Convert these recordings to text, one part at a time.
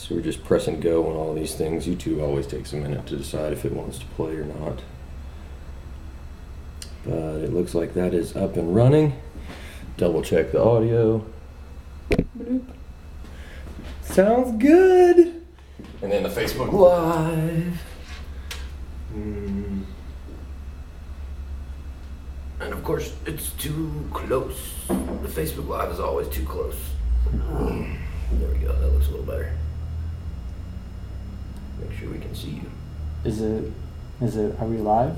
So we're just pressing go on all these things. YouTube always takes a minute to decide if it wants to play or not. But it looks like that is up and running. Double check the audio. Bloop. Sounds good. And then the Facebook Live. And of course, it's too close. The Facebook Live is always too close. There we go. That looks a little better. Make sure we can see you. Is it, are we live?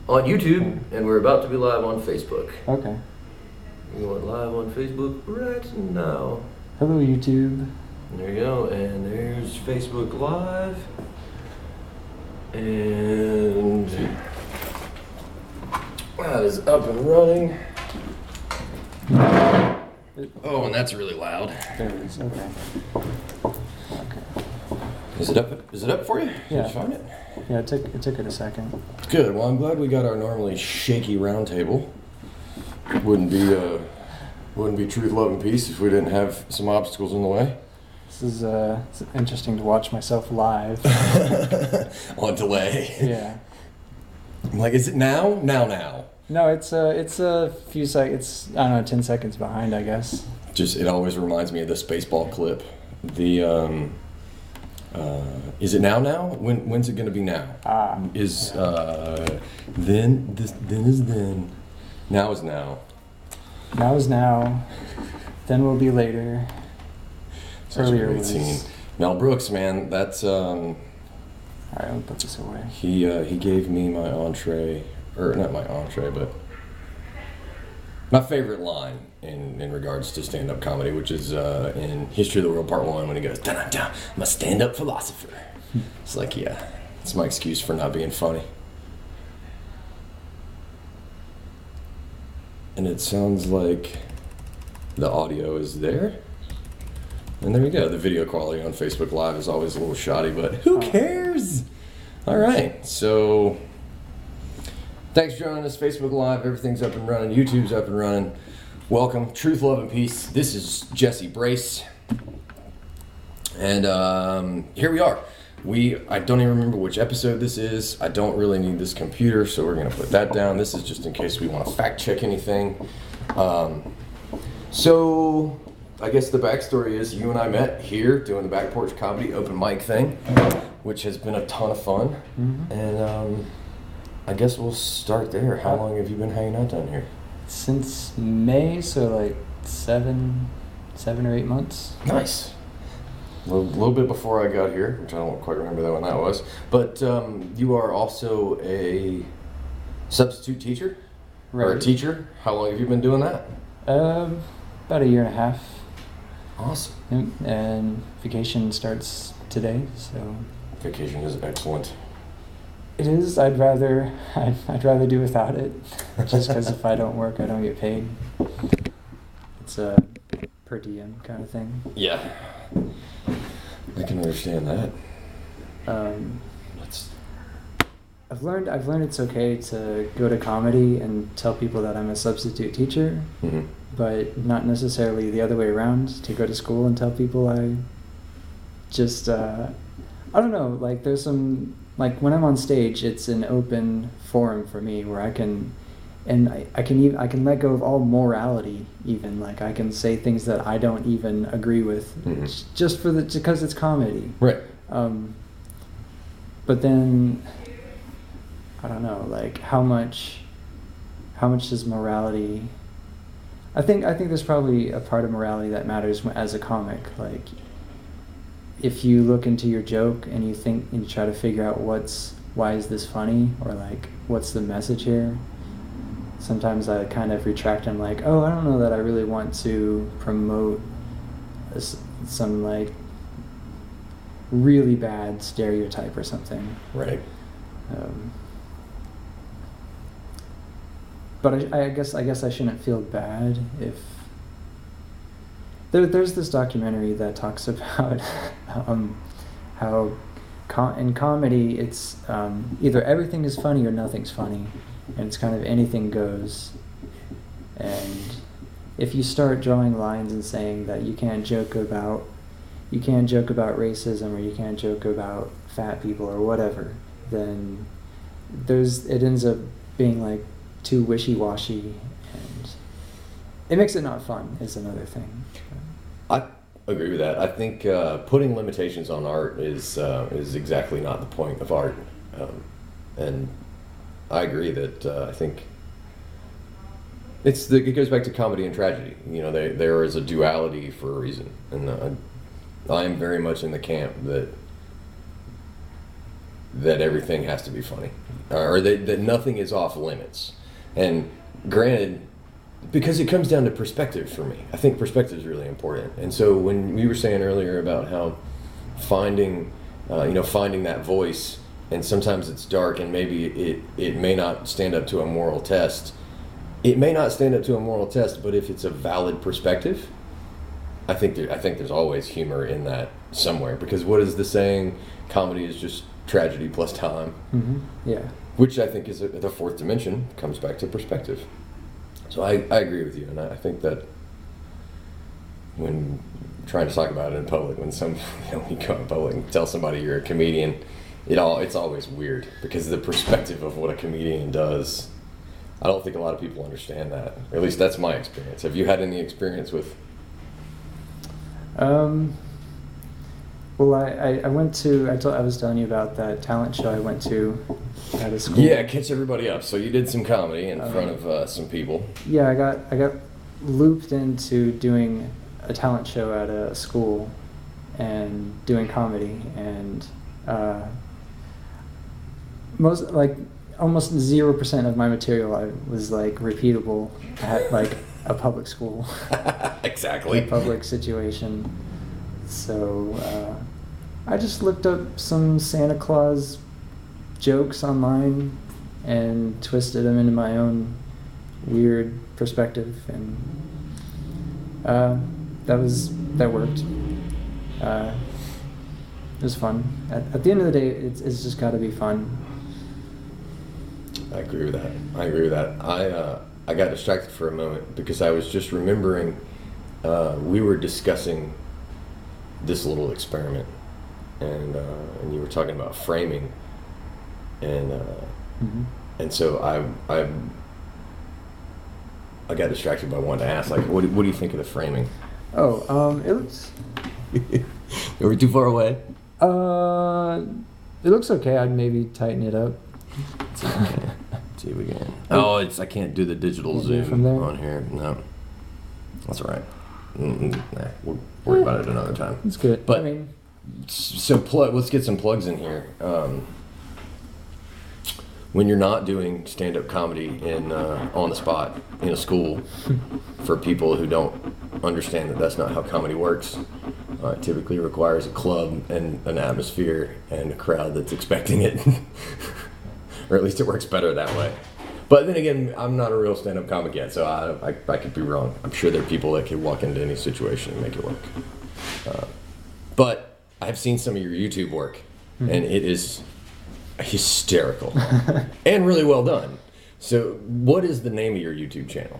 On YouTube, and we're about to be live on Facebook. Okay. We went live on Facebook right now. Hello, YouTube. There you go, and there's Facebook Live. And that is up and running. Oh, and that's really loud. There it is, okay. Is it up? Is it up for you? Yeah. Did you find it? Yeah, it took it a second. Good. Well, I'm glad we got our normally shaky round table. Wouldn't be truth, love, and peace if we didn't have some obstacles in the way. This is it's interesting to watch myself live. On delay. Yeah. I'm like, is it now? Now. No, it's a few seconds. I don't know, 10 seconds behind, I guess. Just it always reminds me of the Spaceball clip. The is it now? When's it gonna be now? Is then is then. Now is now. Now is now. Then will be later. Earlier great was. scene. Mel Brooks, man, that's All right, I'll put this away. he gave me my entree, or not my entree, but my favorite line in regards to stand-up comedy, which is in History of the World Part 1 when he goes, "Da-da-da, I'm a stand-up philosopher." It's like, yeah, it's my excuse for not being funny. And it sounds like the audio is there. And there we go. The video quality on Facebook Live is always a little shoddy, but who cares? All right, so thanks for joining us. Facebook Live, everything's up and running. YouTube's up and running. Welcome, truth, love, and peace. This is Jesse Brace, and here we are. I don't even remember which episode this is. I don't really need this computer, so we're gonna put that down. This is just in case we want to fact check anything. So I guess the backstory is you and I met here doing the Back Porch Comedy open mic thing, which has been a ton of fun. Mm-hmm. And I guess we'll start there. How long have you been hanging out down here? Since May, so like 7 or 8 months. Nice. A little bit before I got here, which I don't quite remember when that was. But you are also a substitute teacher? Right. Or a teacher? How long have you been doing that? About a year and a half. Awesome. Yep. And vacation starts today, so. Vacation is excellent. It is. I'd rather do without it, just because if I don't work, I don't get paid. It's a per diem kind of thing. Yeah. I can understand that. I've learned it's okay to go to comedy and tell people that I'm a substitute teacher, mm-hmm. but not necessarily the other way around, to go to school and tell people I just, I don't know, like there's some, like when I'm on stage, it's an open forum for me where I can let go of all morality even, like I can say things that I don't even agree with, mm-hmm. just because it's comedy. Right. But then, I don't know, like how much does morality, I think there's probably a part of morality that matters as a comic. Like if you look into your joke and you think and you try to figure out why is this funny, or like what's the message here, sometimes I kind of retract. I'm like, oh, I don't know that I really want to promote some like really bad stereotype or something. Right. But I guess I shouldn't feel bad if there's this documentary that talks about how in comedy it's either everything is funny or nothing's funny, and it's kind of anything goes. And if you start drawing lines and saying that you can't joke about you can't joke about racism or you can't joke about fat people or whatever, then it ends up being like too wishy-washy, and it makes it not fun is another thing. I agree with that. I think putting limitations on art is exactly not the point of art, and I agree that I think it goes back to comedy and tragedy. You know, there is a duality for a reason, and I am very much in the camp that everything has to be funny, or that nothing is off limits. And granted, because it comes down to perspective for me, I think perspective is really important. And so when we were saying earlier about how finding that voice, and sometimes it's dark, and maybe it may not stand up to a moral test. It may not stand up to a moral test, but if it's a valid perspective, I think there's always humor in that somewhere. Because what is the saying? Comedy is just tragedy plus time. Mm-hmm. Yeah. Which I think is the fourth dimension, comes back to perspective. So I agree with you, and I think that when trying to talk about it in public, when you go in public and tell somebody you're a comedian, it's always weird, because the perspective of what a comedian does, I don't think a lot of people understand that. Or at least that's my experience. Have you had any experience with? Well, I went to, I was telling you about that talent show I went to at a school. Yeah, catch everybody up. So you did some comedy in front of some people. Yeah, I got looped into doing a talent show at a school and doing comedy, and almost 0% of my material was like repeatable at like a public school. Exactly. A public situation. So I just looked up some Santa Claus jokes online and twisted them into my own weird perspective, and that worked. It was fun. At the end of the day, it's just got to be fun. I agree with that. I got distracted for a moment because I was just remembering we were discussing this little experiment, and you were talking about framing, and Mm-hmm. and so I got distracted by wanting to ask, like, what do you think of the framing? Oh, it looks. Are we too far away? It looks okay. I'd maybe tighten it up. See if we can. Oh, I can't do the digital zoom from there? on here. No, that's all right. Nah, we'll worry about it another time. It's good. But I mean, so let's get some plugs in here. When you're not doing stand-up comedy on the spot in a school, for people who don't understand that that's not how comedy works, it typically requires a club and an atmosphere and a crowd that's expecting it, or at least it works better that way. But then again, I'm not a real stand-up comic yet, so I could be wrong. I'm sure there are people that could walk into any situation and make it work. But I've seen some of your YouTube work, and it is hysterical and really well done. So what is the name of your YouTube channel?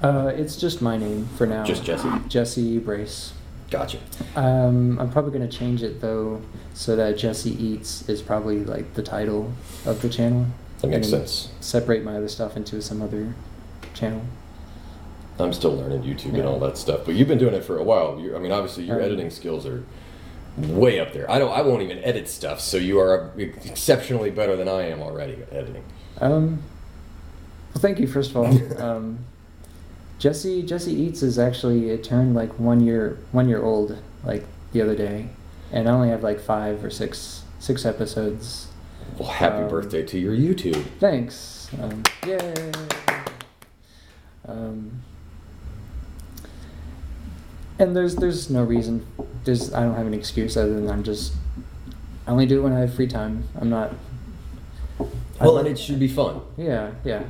It's just my name for now. Just Jesse? Jesse Brace. Gotcha. I'm probably going to change it, though, so that Jesse Eats is probably like the title of the channel. That makes sense. Separate my other stuff into some other channel. I'm still learning YouTube and all that stuff, but you've been doing it for a while. Obviously your editing skills are way up there. I won't even edit stuff, so you are exceptionally better than I am already at editing. Well, thank you, first of all. Jesse Eats is actually, it turned like 1 year old like the other day, and I only have like 5 or 6 episodes. Well, happy birthday to your YouTube. Thanks. Yay. And there's no reason. I don't have an excuse other than I only do it when I have free time. I'm not. Well, and it should be fun. Yeah. Yeah.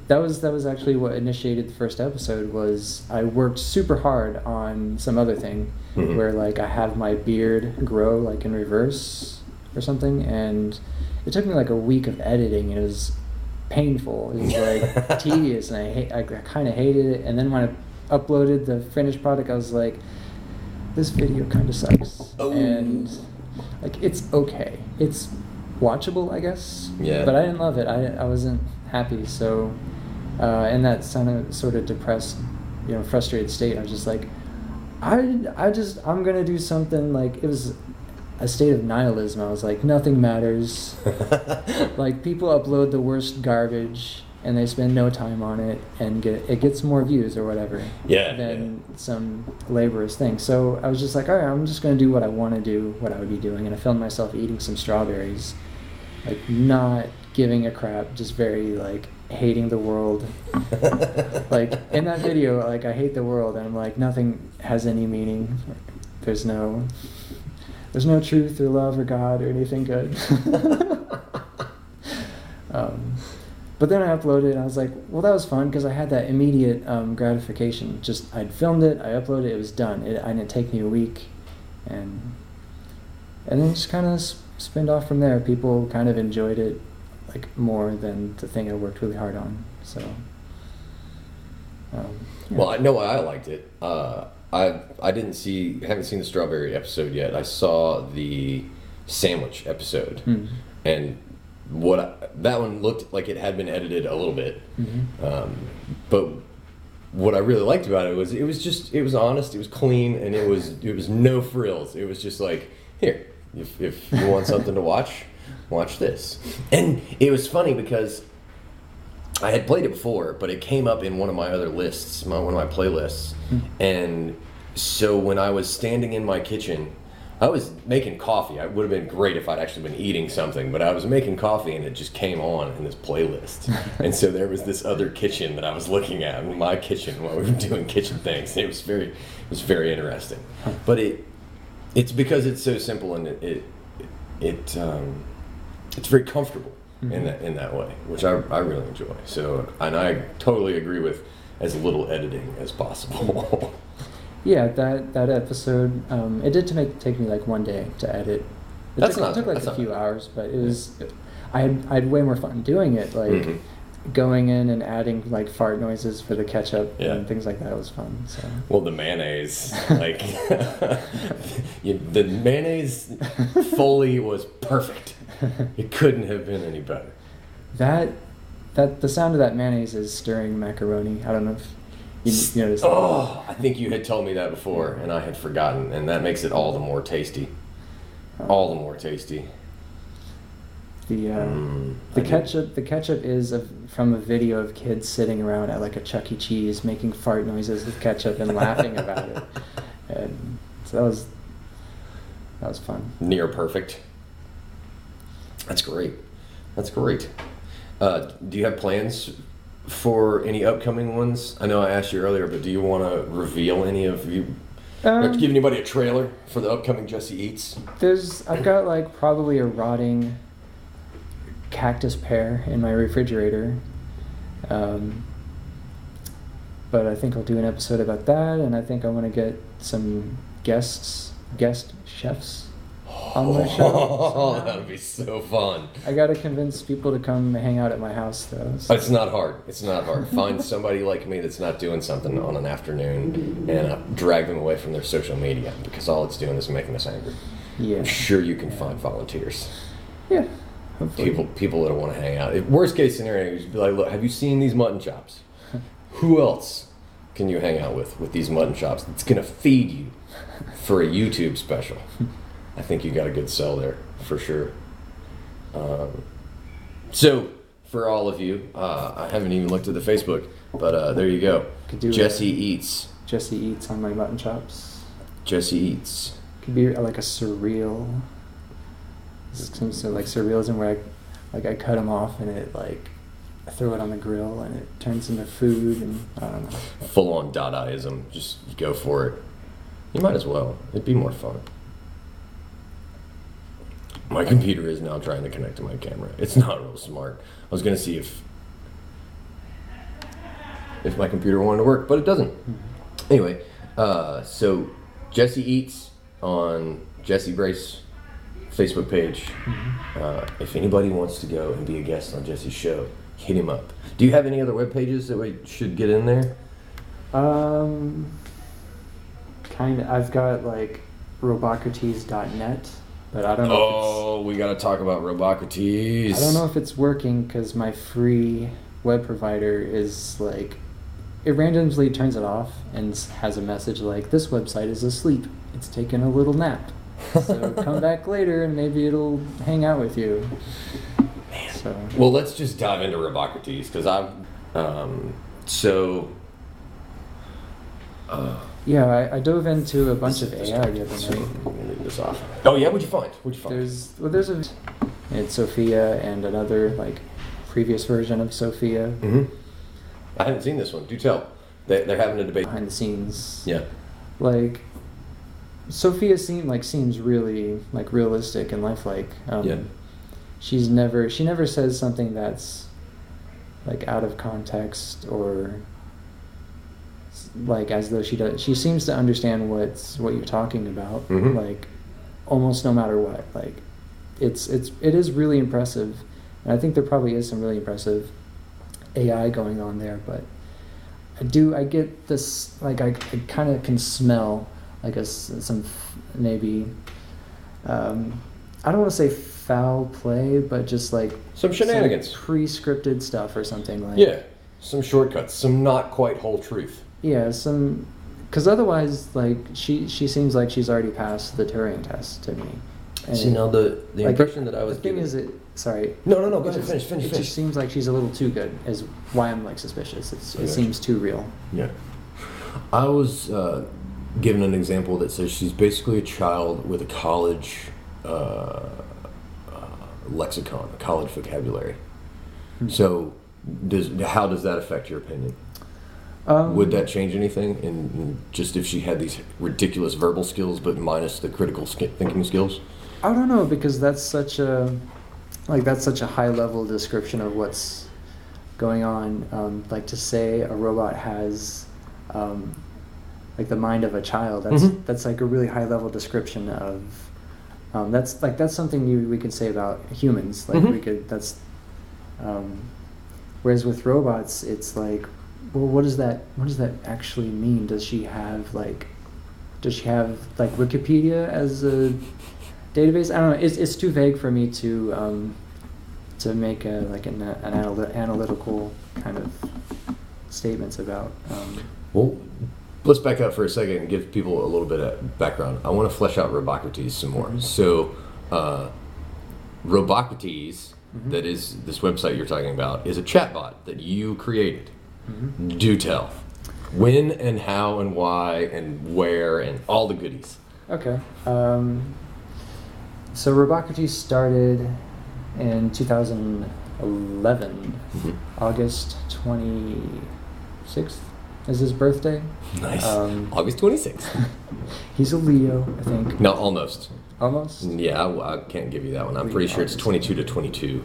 That was actually what initiated the first episode. Was I worked super hard on some other thing where like I have my beard grow like in reverse or something, and it took me like a week of editing. It was painful. It was like tedious, and I kind of hated it. And then when I uploaded the finished product, I was like, this video kind of sucks. Oh. And like it's okay. It's watchable, I guess. Yeah. But I didn't love it. I wasn't happy. So in that sort of depressed, frustrated state, I was just like, I'm gonna do something. Like, it was a state of nihilism. I was like, nothing matters. Like, people upload the worst garbage and they spend no time on it, and it gets more views or whatever than some laborious thing. So I was just like, all right, I'm just gonna do what I want to do, what I would be doing. And I filmed myself eating some strawberries, like not giving a crap, just very like hating the world. Like in that video, like I hate the world, and I'm like, nothing has any meaning. There's no truth or love or God or anything good. But then I uploaded it, and I was like, well, that was fun, because I had that immediate gratification. Just, I'd filmed it, I uploaded it, it was done. It didn't take me a week, and then just kind of spinned off from there. People kind of enjoyed it, like, more than the thing I worked really hard on. So, yeah. Well, I know why I liked it. Haven't seen the strawberry episode yet. I saw the sandwich episode, and that one looked like it had been edited a little bit. But what I really liked about it was it was honest, it was clean, and it was no frills. It was just like, here, if you want something to watch this. And it was funny because I had played it before, but it came up in one of my other lists, one of my playlists. And so when I was standing in my kitchen, I was making coffee. It would have been great if I'd actually been eating something, but I was making coffee and it just came on in this playlist. And so there was this other kitchen that I was looking at, my kitchen, while we were doing kitchen things. It was very interesting. But it's because it's so simple, and it's very comfortable in that way, which I really enjoy. So, and I totally agree with as little editing as possible. Yeah, that episode, it did take me like one day to edit. It took like a few hours, but it was, I had way more fun doing it, like going in and adding like fart noises for the ketchup and things like that was fun. So. Well, the mayonnaise, like the mayonnaise Foley was perfect. It couldn't have been any better. The sound of that mayonnaise is stirring macaroni. I don't know if you noticed. Oh, I think you had told me that before, and I had forgotten, and that makes it all the more tasty. All the more tasty. The ketchup is from a video of kids sitting around at like a Chuck E. Cheese making fart noises with ketchup and laughing about it. And so that was fun. Near perfect. That's great. Do you have plans for any upcoming ones? I know I asked you earlier, but do you want to reveal any of you? Give anybody a trailer for the upcoming Jesse Eats? I've got like probably a rotting cactus pear in my refrigerator. But I think I'll do an episode about that, and I think I want to get some guest chefs on my show. Oh, that would be so fun. I got to convince people to come hang out at my house, though. So. It's not hard. Find somebody like me that's not doing something on an afternoon and drag them away from their social media, because all it's doing is making us angry. Yeah. I'm sure you can find volunteers. Yeah. People that want to hang out. Worst case scenario, you'd be like, look, have you seen these mutton chops? Who else can you hang out with these mutton chops? It's going to feed you for a YouTube special. I think you got a good sell there, for sure. So, for all of you, I haven't even looked at the Facebook, but there you go. Jesse Eats. Jesse Eats on my mutton chops. Jesse Eats. Could be like a surreal... Some sort of like surrealism where I cut them off and it like I throw it on the grill and it turns into food, and I don't know. Full on Dadaism, just go for it. You might as well. It'd be more fun. My computer is now trying to connect to my camera. It's not real smart. I was gonna see if my computer wanted to work, but it doesn't. Anyway, so Jesse Eats on Jesse Brace Facebook page. If anybody wants to go and be a guest on Jesse's show, hit him up. Do you have any other web pages that we should get in there? I've got like robocrates.net, but I don't know Oh, we got to talk about Robocrates. I don't know if it's working because my free web provider is like, it randomly turns it off and has a message like, this website is asleep. It's taking a little nap. So come back later and maybe it'll hang out with you. Man. So. Well, let's just dive into Robocrates because Yeah, I dove into a bunch of AI the other night. I'm gonna leave this off. Oh yeah, what'd you find? It's Sophia and another like previous version of Sophia. Mm-hmm. I haven't seen this one. Do tell. They're having a debate Behind the scenes. Yeah. Like Sophia seems really like realistic and lifelike. Yeah. She never says something that's like out of context or like as though she does. She seems to understand what you're talking about. Mm-hmm. Like almost no matter what. Like it is really impressive, and I think there probably is some really impressive AI going on there. But I get this, like I kind of can smell like some maybe I don't want to say foul play, but just like some shenanigans, some pre-scripted stuff or something like. Yeah, some shortcuts, some not quite whole truth. Yeah, because otherwise, like she seems like she's already passed the Turing test to me. And see, now the like, impression that I was the thing getting... is, sorry. No, go ahead, finish. It just seems like she's a little too good, is why I'm like suspicious. It seems too real. Yeah. I was given an example that says she's basically a child with a college lexicon, a college vocabulary. Mm-hmm. So, how does that affect your opinion? Would that change anything in just if she had these ridiculous verbal skills but minus the critical thinking skills? I don't know, because that's such a high level description of what's going on. Like to say a robot has like the mind of a child. That's like a really high level description of. That's something we could say about humans. Like we could. That's. Whereas with robots, it's like, well, what does that actually mean? Does she have Wikipedia as a database? I don't know. It's too vague for me to make an analytical kind of statements about. Well, let's back up for a second and give people a little bit of background. I want to flesh out Robocrates some more. Mm-hmm. So, Robocrates, that is this website you're talking about, is a chatbot that you created. Mm-hmm. Do tell. When and how and why and where and all the goodies. Okay. So Robocrates started in 2011, August 26th is his birthday. Nice. August 26th. He's a Leo, I think. No, almost. Almost? Yeah, I can't give you that one. I'm pretty sure it's 22 to 22.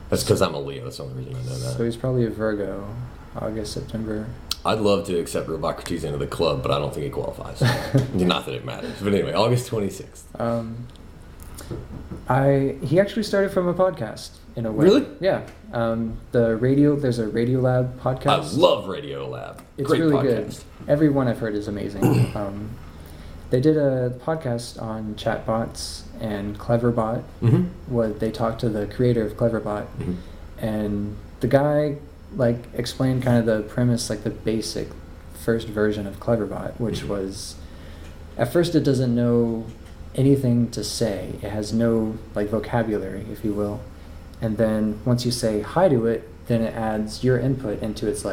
That's because I'm a Leo. That's the only reason I know that. So he's probably a Virgo. August, September. I'd love to accept Robocrates into the club, but I don't think he qualifies. Not that it matters. But anyway, August 26th. He actually started from a podcast in a way. Really? Yeah. There's a Radiolab podcast. I love Radiolab. It's Great really podcast. good. Every one I've heard is amazing. They did a podcast on chatbots and Cleverbot. Mm-hmm. They talked to the creator of Cleverbot, and the guy explained kind of the premise, like the basic first version of Cleverbot, which was, at first it doesn't know anything to say. It has no vocabulary, if you will. And then once you say hi to it, then it adds your input into its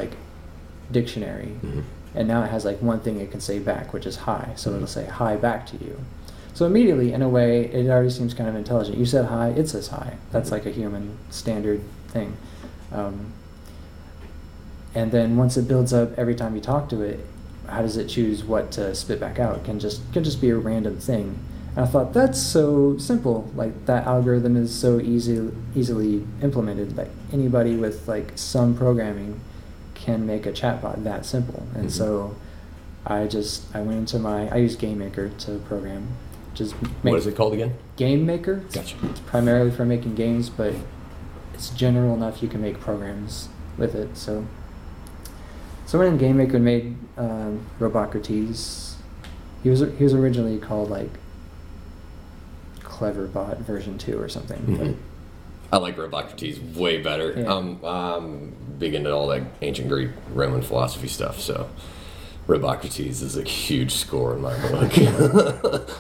dictionary. Mm-hmm. And now it has one thing it can say back, which is hi. So it'll say hi back to you. So immediately, in a way, it already seems kind of intelligent. You said hi, it says hi. That's like a human standard thing. And then once it builds up, every time you talk to it, how does it choose what to spit back out? It can just be a random thing. And I thought, that's so simple. That algorithm is so easily implemented. Anybody with some programming can make a chatbot that simple. And so I went into I use GameMaker to program. What is it called again? GameMaker. Gotcha. It's primarily for making games, but it's general enough you can make programs with it. So I went in GameMaker and made Robocrates, He was originally called like Cleverbot version 2 or something. Mm-hmm. I like Robocrates way better. Yeah. I'm big into all that ancient Greek Roman philosophy stuff, so Robocrates is a huge score in my book.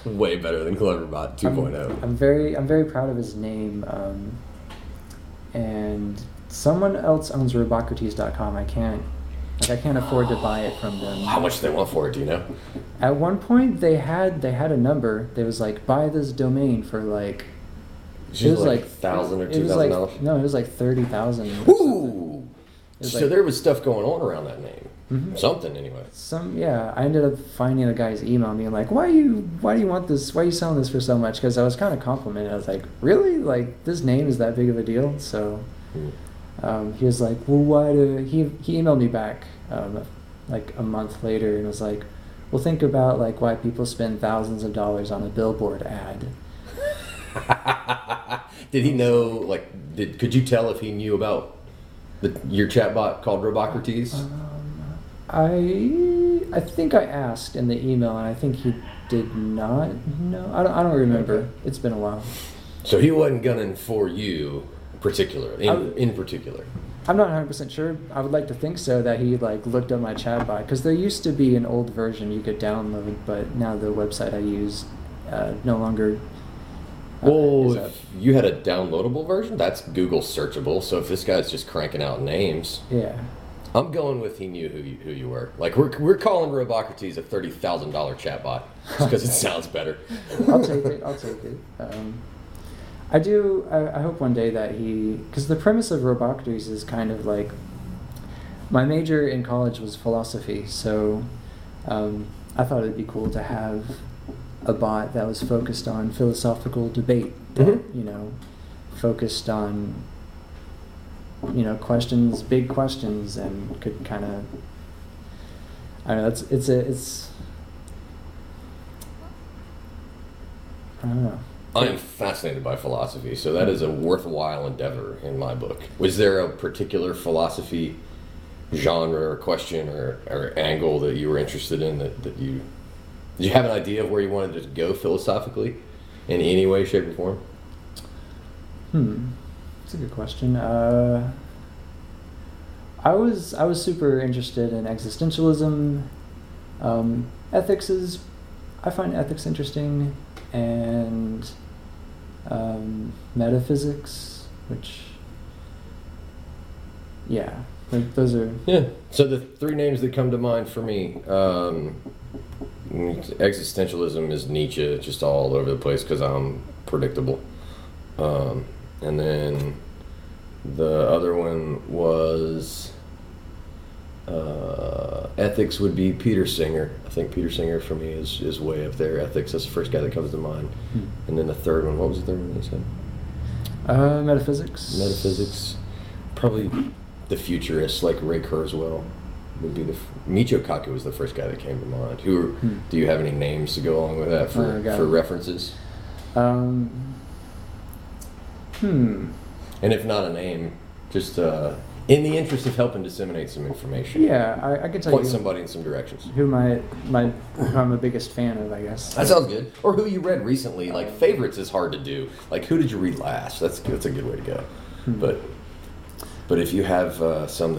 Way better than Cleverbot 2.0. I'm very proud of his name. And someone else owns Robocrates.com. I can't afford to buy it from them. How much do they want for it? Do you know? At one point, they had a number. They was like, buy this domain for like. It was like $1,000 or $2,000. No, it was like 30,000. Ooh. So like, there was stuff going on around that name. Mm-hmm. Something anyway. I ended up finding the guy's email being like, why do you want this? Why are you selling this for so much? Because I was kind of complimented. I was like, really? Like, this name is that big of a deal? So he was like, well, why do he emailed me back like a month later and was like, well, think about like why people spend thousands of dollars on a billboard ad. Did he know, like, could you tell if he knew about your chatbot called Robocrates? I think I asked in the email, and I think he did not know. I don't remember. Okay. It's been a while. So he wasn't gunning for you in particular. I'm not 100% sure. I would like to think so, that he like looked up my chatbot, because there used to be an old version you could download, but now the website I use no longer. Well, if you had a downloadable version, that's Google searchable. So if this guy's just cranking out names, yeah, I'm going with he knew who you were. Like we're calling Robocrates a $30,000 chatbot just because it sounds better. I'll take it. I hope one day that because the premise of Robocrates is kind of like, my major in college was philosophy, so I thought it'd be cool to have a bot that was focused on philosophical debate, that, focused on, big questions, and could kind of, I don't know, I don't know. I am fascinated by philosophy, so that is a worthwhile endeavor in my book. Was there a particular philosophy genre or question or angle that you were interested in that you... Did you have an idea of where you wanted to go philosophically in any way, shape, or form? That's a good question. I was super interested in existentialism. I find ethics interesting, and metaphysics, which, yeah, those are... Yeah, so the three names that come to mind for me, existentialism is Nietzsche, just all over the place because I'm predictable. And then the other one was ethics would be Peter Singer. I think Peter Singer for me is way up there. Ethics, that's the first guy that comes to mind. And then the third one, what was the third one you said? Metaphysics. Probably the futurists like Ray Kurzweil. Would be Michio Kaku was the first guy that came to mind. Do you have any names to go along with that for references? And if not a name, just in the interest of helping disseminate some information. Yeah, I can tell point you somebody in some directions. Who I'm the biggest fan of, I guess. That sounds good. Or who you read recently. Like favorites is hard to do. Like who did you read last? That's a good way to go. But if you have some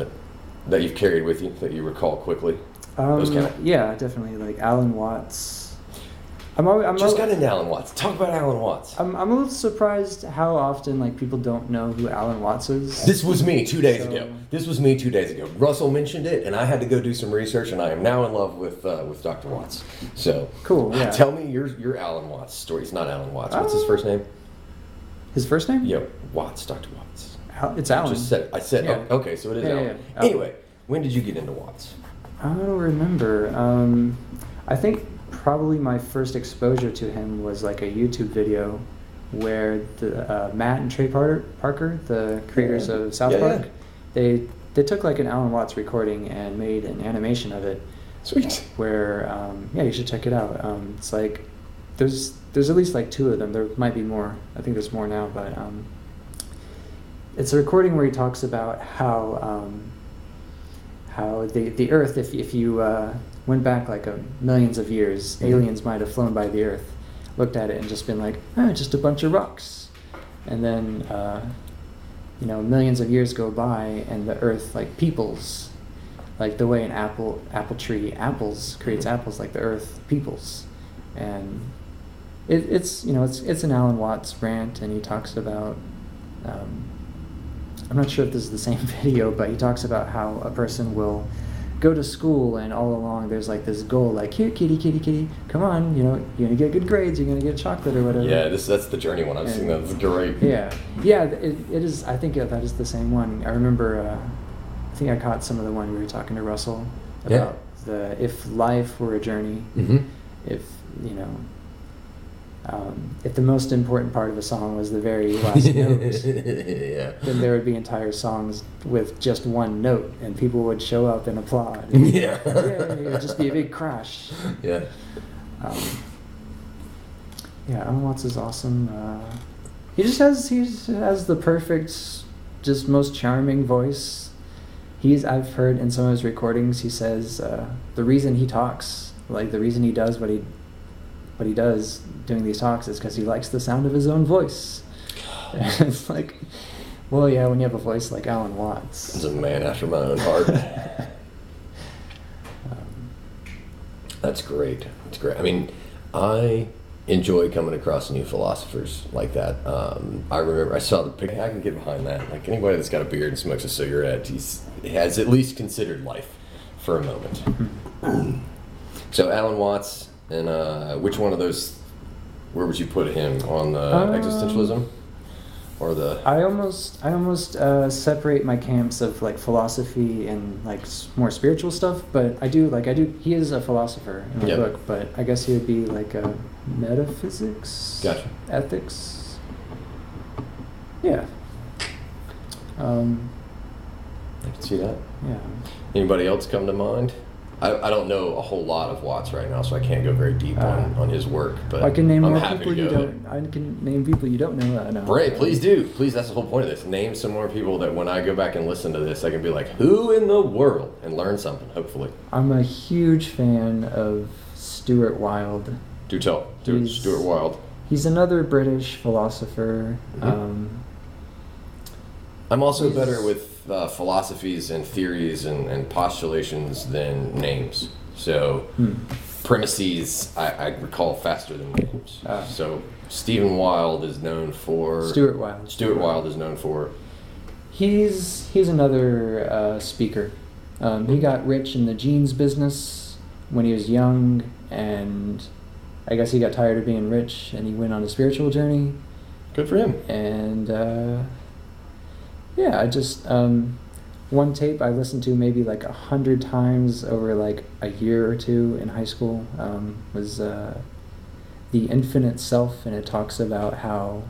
that you've carried with you, that you recall quickly? Those kind of... Yeah, definitely. Like Alan Watts. I'm got into Alan Watts. Talk about Alan Watts. I'm a little surprised how often like people don't know who Alan Watts is. This was me 2 days ago. Russell mentioned it, and I had to go do some research, and I am now in love with Dr. Watts. So cool. Yeah. Tell me your Alan Watts story. It's not Alan Watts. What's his first name? His first name? Yeah, Watts. Dr. Watts. It's Alan. Just said it. I said, yeah. Okay, so it is Alan. Yeah. Anyway, when did you get into Watts? I don't remember. I think probably my first exposure to him was like a YouTube video where the Matt and Trey Parker, the creators of South Park, they took like an Alan Watts recording and made an animation of it. Sweet. Where you should check it out. It's like there's at least like 2 of them. There might be more. I think there's more now, but it's a recording where he talks about how the Earth, if you went back like millions of years, aliens might have flown by the Earth, looked at it and just been like, just a bunch of rocks. And then, millions of years go by and the Earth like peoples, like the way an apple tree creates apples, like the Earth peoples. And it's an Alan Watts rant, and he talks about, I'm not sure if this is the same video, but he talks about how a person will go to school and all along there's like this goal, like, here, kitty, kitty, kitty, come on, you're gonna get good grades, you're gonna get chocolate or whatever. Yeah, that's the Journey one. I've seen that. It's great. Yeah, it is. I think that is the same one. I remember, I think I caught some of the one we were talking to Russell about if life were a journey, if the most important part of a song was the very last note, then there would be entire songs with just one note, and people would show up and applaud. And it would just be a big crash. Yeah. Alan Watts is awesome. He has the perfect, just most charming voice. I've heard in some of his recordings, he says the reason he talks, like the reason he does what he does doing these talks, is because he likes the sound of his own voice. And it's like, well, yeah, when you have a voice like Alan Watts. He's a man after my own heart. That's great. That's great. I mean, I enjoy coming across new philosophers like that. I remember I saw the picture. I can get behind that. Like anybody that's got a beard and smokes a cigarette, he has at least considered life for a moment. So Alan Watts, and which one of those? Where would you put him on the existentialism, or the? I almost separate my camps of like philosophy and like more spiritual stuff, but I do. He is a philosopher in my book, but I guess he would be like a metaphysics, ethics. Yeah. I can see that. Yeah. Anybody else come to mind? I don't know a whole lot of Watts right now, so I can't go very deep on his work. But I can name I'm more happy people to you go don't. I can name people you don't know. No. Right, please do. Please, that's the whole point of this. Name some more people that when I go back and listen to this, I can be like, who in the world? And learn something, hopefully. I'm a huge fan of Stuart Wilde. Do tell. Stuart Wilde. He's another British philosopher. I'm also better with philosophies and theories and postulations than names. So premises I recall faster than names. So Stephen Wilde is known for... Stuart Wilde is known for... He's another speaker. He got rich in the jeans business when he was young, and I guess he got tired of being rich and he went on a spiritual journey. Good for him. And I just one tape I listened to maybe like 100 times over like a year or two in high school was The Infinite Self, and it talks about how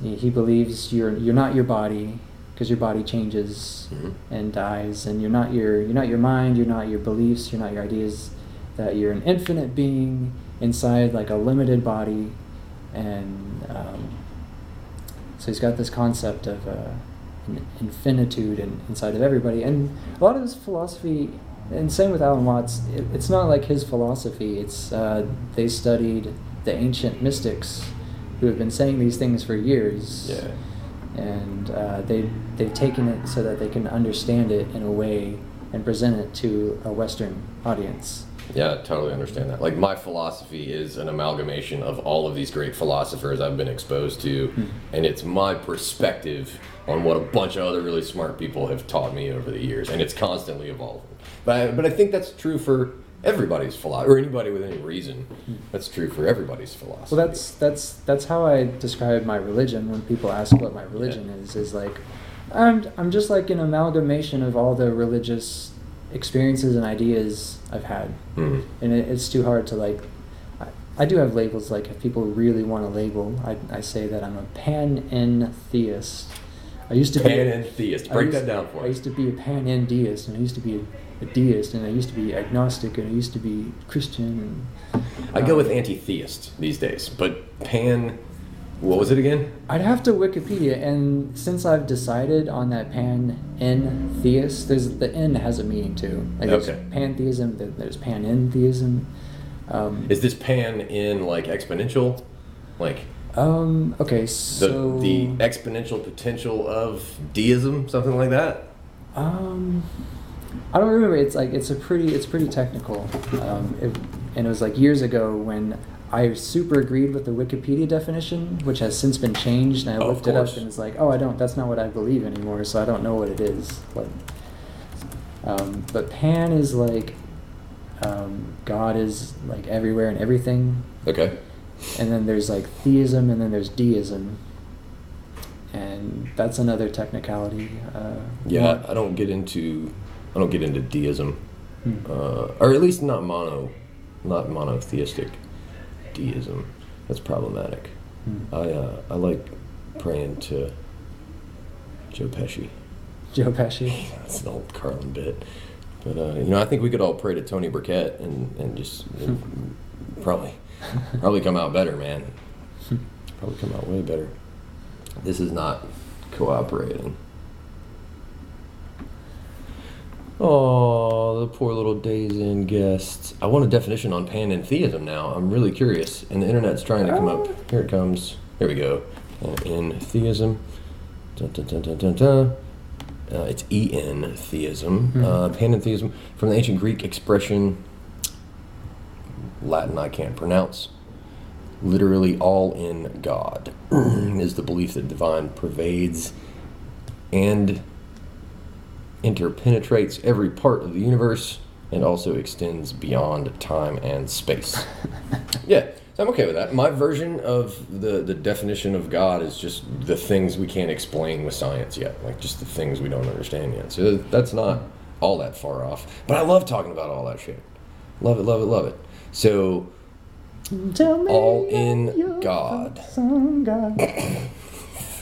he believes you're not your body, because your body changes and dies, and you're not your mind, you're not your beliefs, you're not your ideas, that you're an infinite being inside like a limited body. And so he's got this concept of an infinitude inside of everybody, and a lot of his philosophy, and same with Alan Watts, it's not like his philosophy, it's they studied the ancient mystics who have been saying these things for years, and they've taken it so that they can understand it in a way and present it to a Western audience. Yeah, I totally understand that. Like, my philosophy is an amalgamation of all of these great philosophers I've been exposed to, and it's my perspective on what a bunch of other really smart people have taught me over the years, and it's constantly evolving. But I think that's true for everybody's philosophy, or anybody with any reason. That's true for everybody's philosophy. Well, that's how I describe my religion when people ask what my religion is like, I'm just like an amalgamation of all the religious experiences and ideas I've had, and it's too hard to like. I do have labels, like if people really want a label, I say that I'm a pan-en-theist. I used to pan-en-theist. Break that down for us. I used to be a pan-en-deist, and I used to be a deist, and I used to be agnostic, and I used to be Christian. And I go with anti-theist these days, but pan, What was it again? I'd have to Wikipedia, and since I've decided on that pan-en-theist, the N has a meaning too. Like Okay. there's pantheism, there's pan-en-theism. Is this pan in like exponential? Like Okay, so the exponential potential of deism, something like that? I don't remember. It's pretty technical. And it was like years ago when I super agreed with the Wikipedia definition, which has since been changed, and I looked it up and it's like, that's not what I believe anymore, so I don't know what it is. But pan is like God is like everywhere and everything. Okay. And then there's like theism, and then there's deism, and that's another technicality. Yeah, I don't get into deism, or at least not monotheistic deism. That's problematic. I like praying to Joe Pesci. Joe Pesci. That's an old Carlin bit, but I think we could all pray to Tony Burkett and just probably come out better, man. Probably come out way better. This is not cooperating. Oh, the poor little Days Inn guests. I want a definition on panentheism now. I'm really curious. And the internet's trying to come up. Here it comes. Here we go. Panentheism. Dun, dun, dun, dun, dun, dun. It's En theism. Panentheism, from the ancient Greek expression, Latin I can't pronounce. Literally all in God is the belief that divine pervades and interpenetrates every part of the universe and also extends beyond time and space. Yeah, so I'm okay with that. My version of the definition of God is just the things we can't explain with science yet, like just the things we don't understand yet. So that's not all that far off. But I love talking about all that shit. Love it, love it, love it. So, all in God.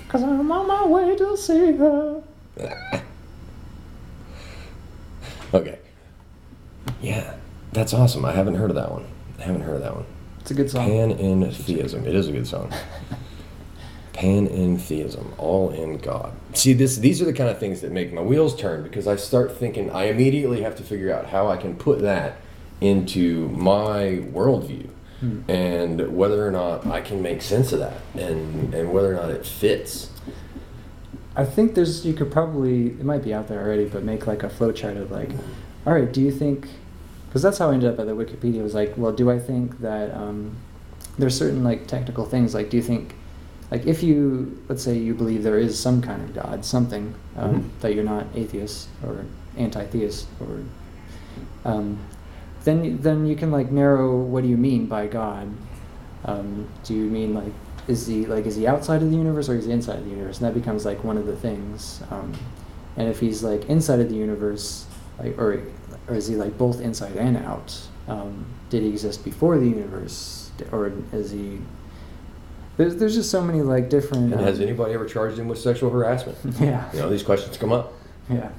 Because I'm on my way to see her. Okay. Yeah, that's awesome. I haven't heard of that one. It's a good song. Panentheism. It is a good song. Panentheism. All in God. See, these are the kind of things that make my wheels turn, because I start thinking, I immediately have to figure out how I can put that into my worldview, and whether or not I can make sense of that, and whether or not it fits. I think you could probably, it might be out there already, but make like a flowchart of like, all right, do you think, because that's how I ended up at the Wikipedia, was like, well, do I think that there's certain like technical things, like do you think, like if you, let's say you believe there is some kind of God, something, that you're not atheist or anti-theist, or then you can like narrow, what do you mean by God? Do you mean like, is he outside of the universe, or is he inside of the universe? And that becomes like one of the things. And if he's like inside of the universe, like, or is he like both inside and out? Did he exist before the universe, or is he? There's just so many like different. And has anybody ever charged him with sexual harassment? Yeah. These questions come up. Yeah.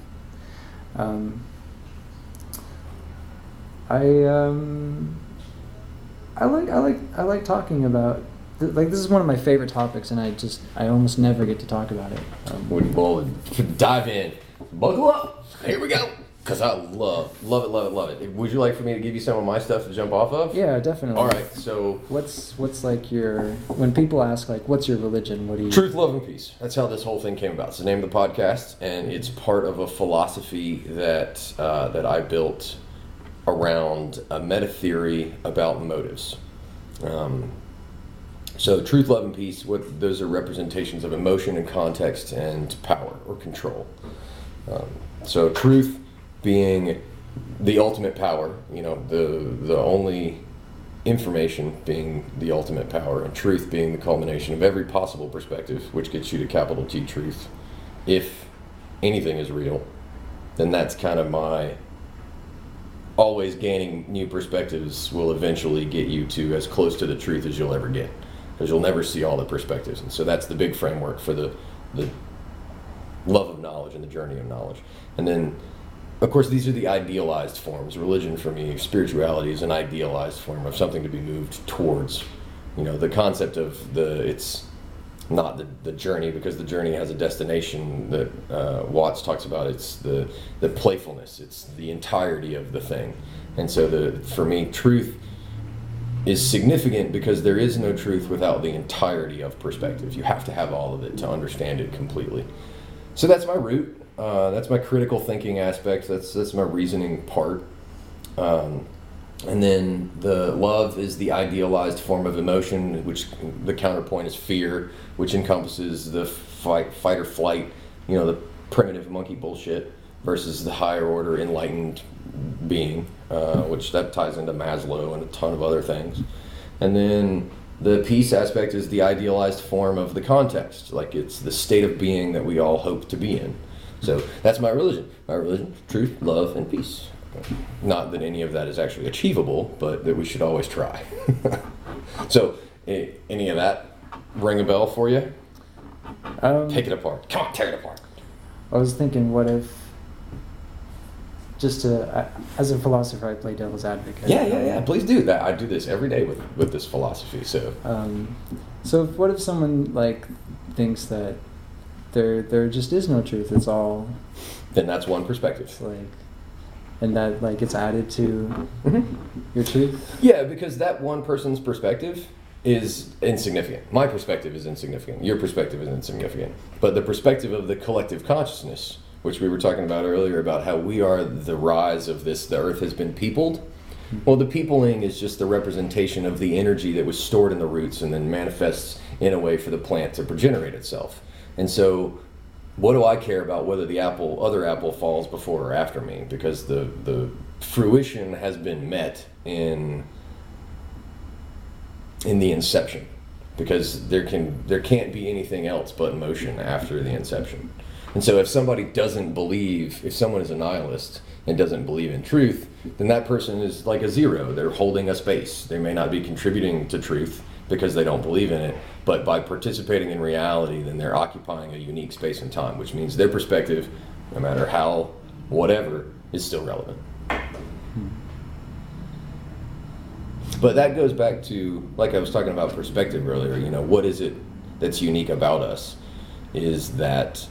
I like talking about, like, this is one of my favorite topics, and I almost never get to talk about it. Well, dive in, buckle up. Here we go. Because I love it. Would you like for me to give you some of my stuff to jump off of? Yeah, definitely. All right. So what's like when people ask like, what's your religion? What do you? Truth, love, and peace. That's how this whole thing came about. It's the name of the podcast, and it's part of a philosophy that I built around a meta theory about motives. So truth, love, and peace, those are representations of emotion and context and power or control. So truth being the ultimate power, the only information being the ultimate power, and truth being the culmination of every possible perspective, which gets you to capital T truth. If anything is real, then that's kind of my always gaining new perspectives will eventually get you to as close to the truth as you'll ever get, because you'll never see all the perspectives. And so that's the big framework for the love of knowledge and the journey of knowledge. And then, of course, these are the idealized forms. Religion, for me, spirituality is an idealized form of something to be moved towards. The concept of it's not the journey, because the journey has a destination that Watts talks about. It's the playfulness. It's the entirety of the thing. And so for me, truth is significant because there is no truth without the entirety of perspective. You have to have all of it to understand it completely. So that's my root. That's my critical thinking aspect. That's my reasoning part. And then the love is the idealized form of emotion, which the counterpoint is fear, which encompasses the fight or flight, the primitive monkey bullshit, versus the higher order enlightened being, which that ties into Maslow and a ton of other things. And then the peace aspect is the idealized form of the context, like it's the state of being that we all hope to be in. So that's my religion. My religion, truth, love, and peace. Not that any of that is actually achievable, but that we should always try. So, any of that ring a bell for you? Take it apart. Come on, tear it apart. I was thinking, what if, as a philosopher, I play devil's advocate. Yeah. Please do that. I do this every day with this philosophy. So, so what if someone thinks that there just is no truth? It's all. Then that's one perspective. And that it's added to your truth? Yeah, because that one person's perspective is insignificant. My perspective is insignificant. Your perspective is insignificant. But the perspective of the collective consciousness, which we were talking about earlier, about how we are the rise of this, the earth has been peopled. Well, the peopling is just the representation of the energy that was stored in the roots and then manifests in a way for the plant to regenerate itself. And so what do I care about whether the other apple falls before or after me? Because the fruition has been met in the inception. Because there can't be anything else but motion after the inception. And so if somebody doesn't believe, if someone is a nihilist and doesn't believe in truth, then that person is like a zero. They're holding a space. They may not be contributing to truth because they don't believe in it, but by participating in reality, then they're occupying a unique space and time, which means their perspective, no matter how, whatever, is still relevant. But that goes back to, like I was talking about perspective earlier, what is it that's unique about us is that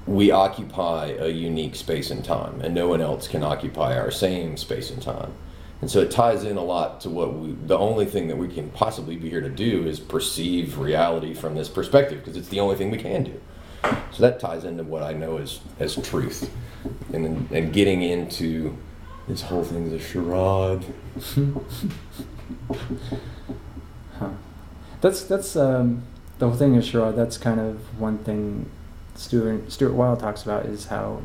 we occupy a unique space and time, and no one else can occupy our same space and time. And so it ties in a lot to the only thing that we can possibly be here to do is perceive reality from this perspective, because it's the only thing we can do. So that ties into what I know as truth. And getting into this whole thing is a charade. That's the whole thing is charade. That's kind of one thing Stuart Wilde talks about, is how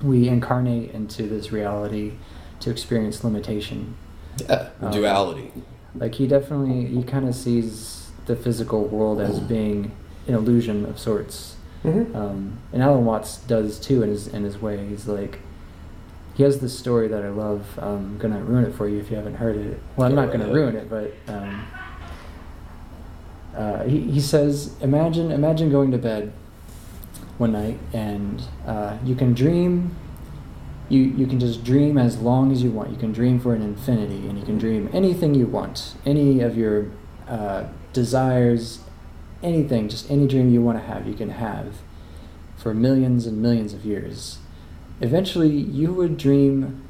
we incarnate into this reality to experience limitation. Yeah, duality. He kind of sees the physical world as being an illusion of sorts. Mm-hmm. And Alan Watts does too in his way. He's he has this story that I love. I'm gonna ruin it for you if you haven't heard it. Well, I'm not gonna ruin it, but he says, imagine going to bed one night and you can dream. You can just dream as long as you want. You can dream for an infinity, and you can dream anything you want, any of your desires, anything, just any dream you want to have, you can have for millions and millions of years. Eventually, you would dream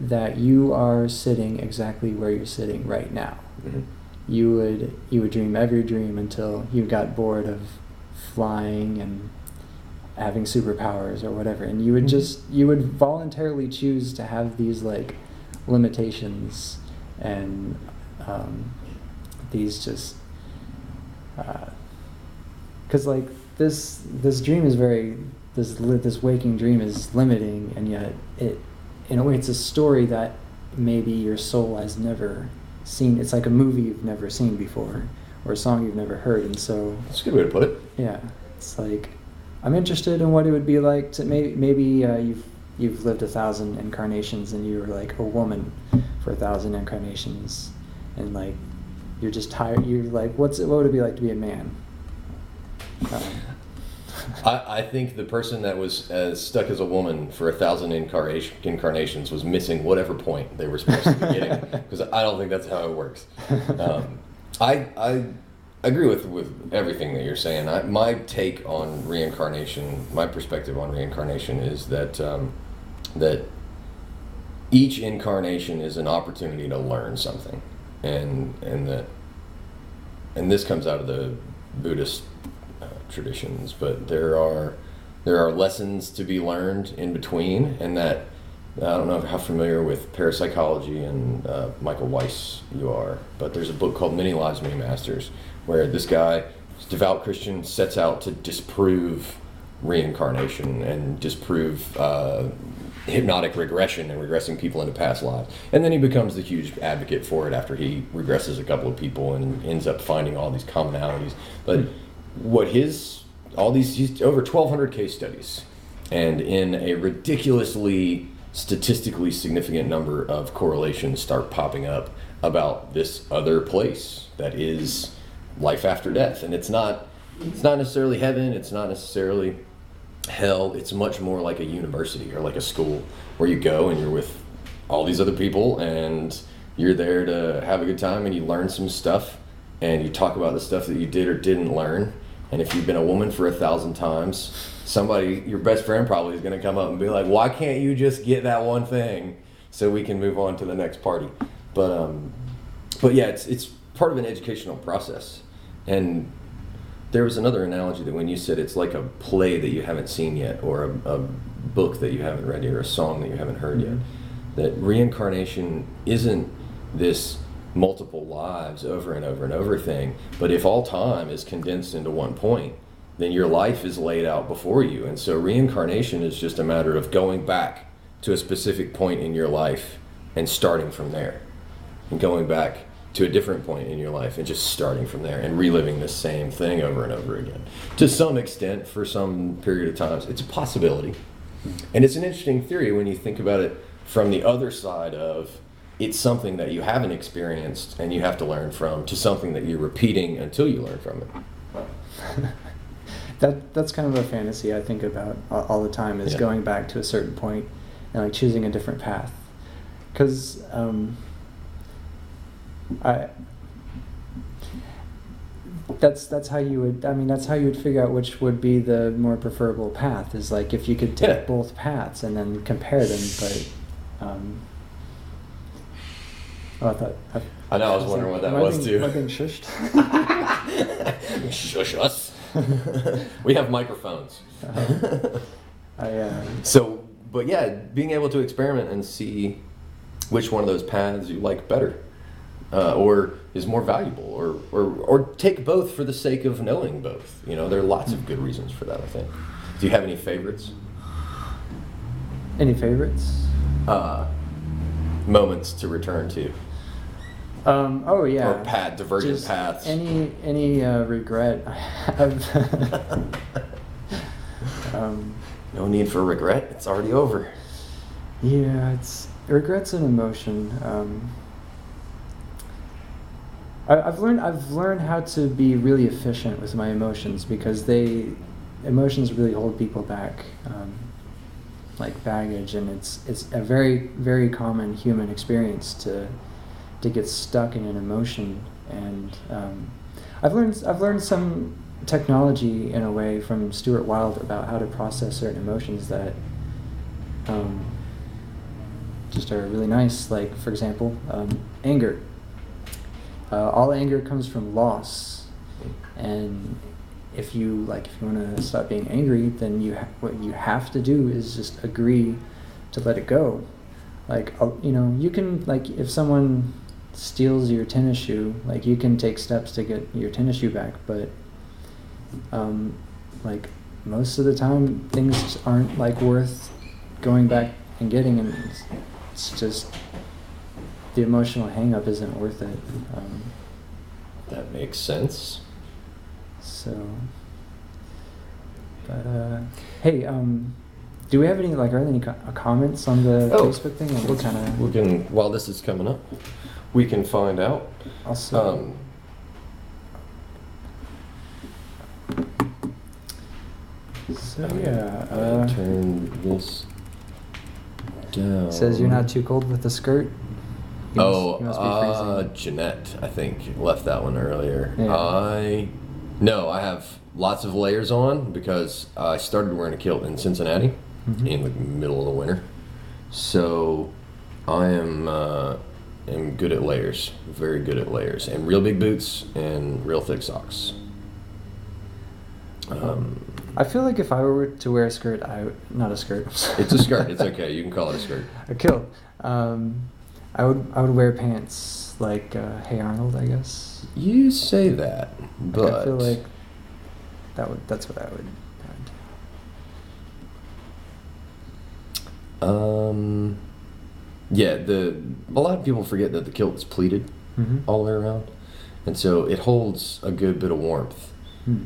that you are sitting exactly where you're sitting right now. Mm-hmm. You would dream every dream until you got bored of flying and having superpowers or whatever, and you would voluntarily choose to have these limitations and these just because this dream is this waking dream is limiting, and yet it, in a way, it's a story that maybe your soul has never seen. It's like a movie you've never seen before, or a song you've never heard, and so that's a good way to put it. Yeah, it's I'm interested in what it would be like to maybe you've lived 1,000 incarnations and you were a woman for 1,000 incarnations, and you're just tired. You're what would it be like to be a man? I think the person that was stuck as a woman for 1,000 incarnations was missing whatever point they were supposed to be getting, because I don't think that's how it works. agree with everything that you're saying. My take on reincarnation, my perspective on reincarnation is that that each incarnation is an opportunity to learn something, and this comes out of the Buddhist traditions, but there are lessons to be learned in between, and that I don't know how familiar with parapsychology and Michael Weiss you are, but there's a book called Many Lives, Many Masters, where this guy, devout Christian, sets out to disprove reincarnation and disprove hypnotic regression and regressing people into past lives. And then he becomes the huge advocate for it after he regresses a couple of people and ends up finding all these commonalities. But he's over 1,200 case studies, and in a ridiculously statistically significant number of correlations start popping up about this other place that is life after death. And it's not necessarily heaven, it's not necessarily hell, it's much more like a university or like a school where you go and you're with all these other people and you're there to have a good time, and you learn some stuff and you talk about the stuff that you did or didn't learn. And if you've been a woman for 1,000 times, somebody, your best friend probably is going to come up and be like, why can't you just get that one thing so we can move on to the next party? But yeah, it's part of an educational process. And there was another analogy that when you said it's like a play that you haven't seen yet, or a book that you haven't read yet, or a song that you haven't heard yet, that reincarnation isn't this multiple lives over and over and over thing, but if all time is condensed into one point, then your life is laid out before you. And so reincarnation is just a matter of going back to a specific point in your life and starting from there, and going back to a different point in your life and just starting from there and reliving the same thing over and over again. To some extent, for some period of times, it's a possibility. And it's an interesting theory when you think about it from the other side of it's something that you haven't experienced and you have to learn from, to something that you're repeating until you learn from it. That's kind of a fantasy I think about all the time, is going back to a certain point and like choosing a different path. Because that's how you would figure out which would be the more preferable path, is like if you could take both paths and then compare them. But I know, I was wondering what that was too. Am I being shushed? Shush us. We have microphones. But yeah, being able to experiment and see which one of those paths you like better, or is more valuable, or take both for the sake of knowing both. You know, there are lots of good reasons for that, I think. Do you have any favorites? Any favorites? Moments to return to. Oh yeah. Or divergent just paths. Any regret I have. No need for regret. It's already over. Yeah, regret's an emotion. I've learned how to be really efficient with my emotions, because emotions really hold people back, like baggage, and it's a very, very common human experience to get stuck in an emotion. And I've learned some technology in a way from Stuart Wilde about how to process certain emotions that just are really nice. Like, for example, anger. All anger comes from loss, and if you want to stop being angry, then what you have to do is just agree to let it go. Like, you can, like, if someone steals your tennis shoe, like, you can take steps to get your tennis shoe back, but like, most of the time things aren't like worth going back and getting, and it's just the emotional hang-up isn't worth it. That makes sense. So, but hey, do we have any, like, are there any comments on the Facebook thing? And we can, while this is coming up, we can find out. Also, turn this down. Says you're not too cold with the skirt. He must be freezing. Jeanette, I think, left that one earlier. Yeah. No, I have lots of layers on because I started wearing a kilt in Cincinnati in the middle of the winter. So I am good at layers, very good at layers, and real big boots and real thick socks. I feel like if I were to wear a skirt, not a skirt. It's a skirt. It's okay. You can call it a skirt. A kilt. I would wear pants like Hey Arnold, I guess. You say that, but I feel like that's what I would do. Yeah, a lot of people forget that the kilt is pleated all the way around, and so it holds a good bit of warmth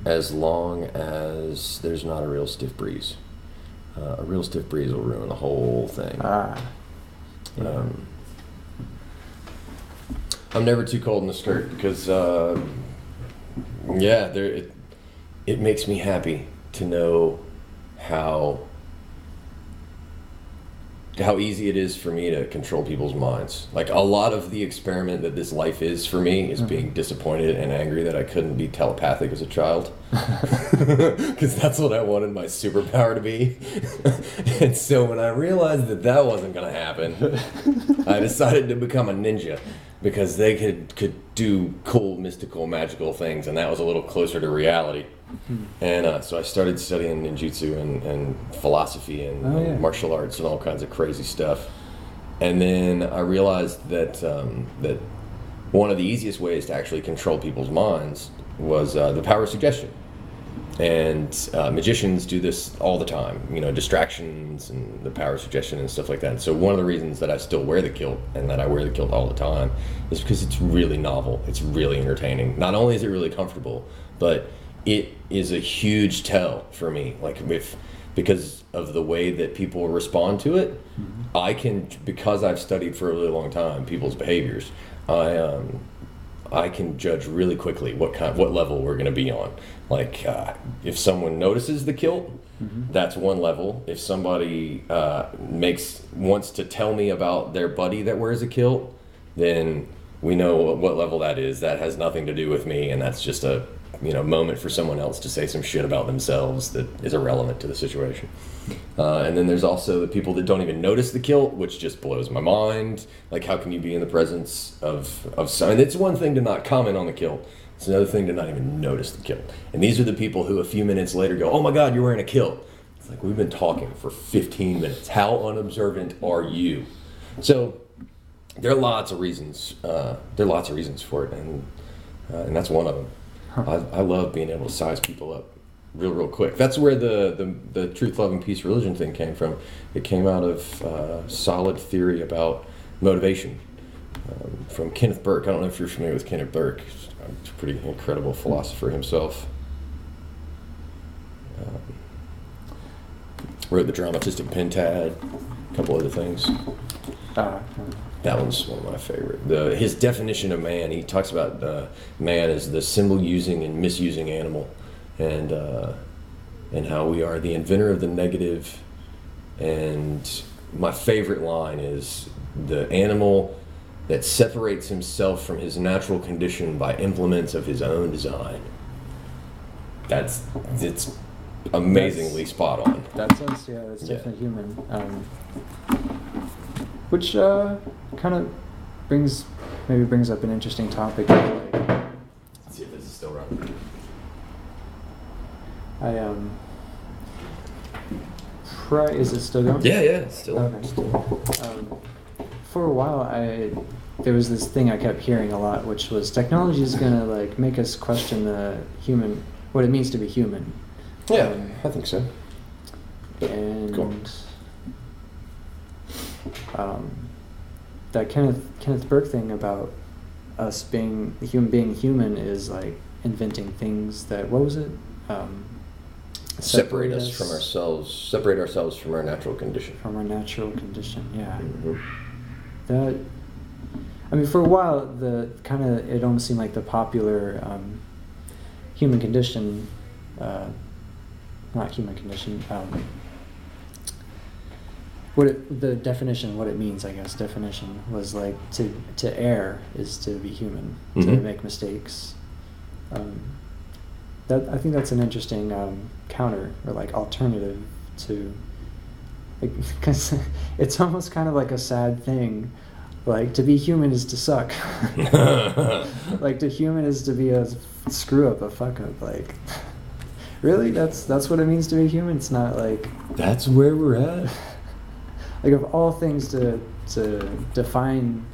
as long as there's not a real stiff breeze. A real stiff breeze will ruin the whole thing. Yeah. I'm never too cold in the skirt because, it makes me happy to know how easy it is for me to control people's minds. Like, a lot of the experiment that this life is for me is being disappointed and angry that I couldn't be telepathic as a child. Because that's what I wanted my superpower to be. And so when I realized that wasn't going to happen, I decided to become a ninja. Because they could do cool, mystical, magical things, and that was a little closer to reality. And so I started studying ninjutsu and philosophy and martial arts and all kinds of crazy stuff. And then I realized that that one of the easiest ways to actually control people's minds was the power of suggestion. And magicians do this all the time, distractions and the power of suggestion and stuff like that. And so one of the reasons that I still wear the kilt and that I wear the kilt all the time is because it's really novel. It's really entertaining. Not only is it really comfortable, but it is a huge tell for me. Like, because of the way that people respond to it, I can, because I've studied for a really long time people's behaviors, I can judge really quickly what level we're going to be on. Like, if someone notices the kilt, that's one level. If somebody wants to tell me about their buddy that wears a kilt, then we know what level that is. That has nothing to do with me, and that's just a moment for someone else to say some shit about themselves that is irrelevant to the situation. And then there's also the people that don't even notice the kilt, which just blows my mind. Like, how can you be in the presence of some? And it's one thing to not comment on the kilt. It's another thing to not even notice the kilt. And these are the people who a few minutes later go, "Oh my God, you're wearing a kilt." It's like, we've been talking for 15 minutes. How unobservant are you? So there are lots of reasons. For it, and that's one of them. I love being able to size people up real quick. That's where the truth, love, and peace religion thing came from. It came out of solid theory about motivation from Kenneth Burke. I don't know if you're familiar with Kenneth Burke. He's a pretty incredible philosopher himself. Wrote the Dramatistic Pentad, a couple other things. That one's one of my favorite. His definition of man, he talks about man as the symbol-using and misusing animal, and how we are the inventor of the negative. And my favorite line is, the animal that separates himself from his natural condition by implements of his own design. It's amazingly spot on. That sounds, that's definitely human. Which kind of brings up an interesting topic. Let's see if this is still running. Is it still going? Yeah, it's still. Okay. For a while, there was this thing I kept hearing a lot, which was technology is gonna make us question what it means to be human. Yeah, I think so. And cool. That Kenneth Burke thing about us being human is like inventing things that, what was it? Separate ourselves from our natural condition. From our natural condition, yeah. That, I mean, for a while, it almost seemed like the popular human condition, not human condition, the definition, what it means, I guess, definition was like to err is to be human, to make mistakes. That I think that's an interesting counter or like alternative to, because it's almost kind of like a sad thing. Like, to be human is to suck. Like, to human is to be a screw up, a fuck up. Like, really? That's what it means to be human? It's not like... That's where we're at? Like, of all things to define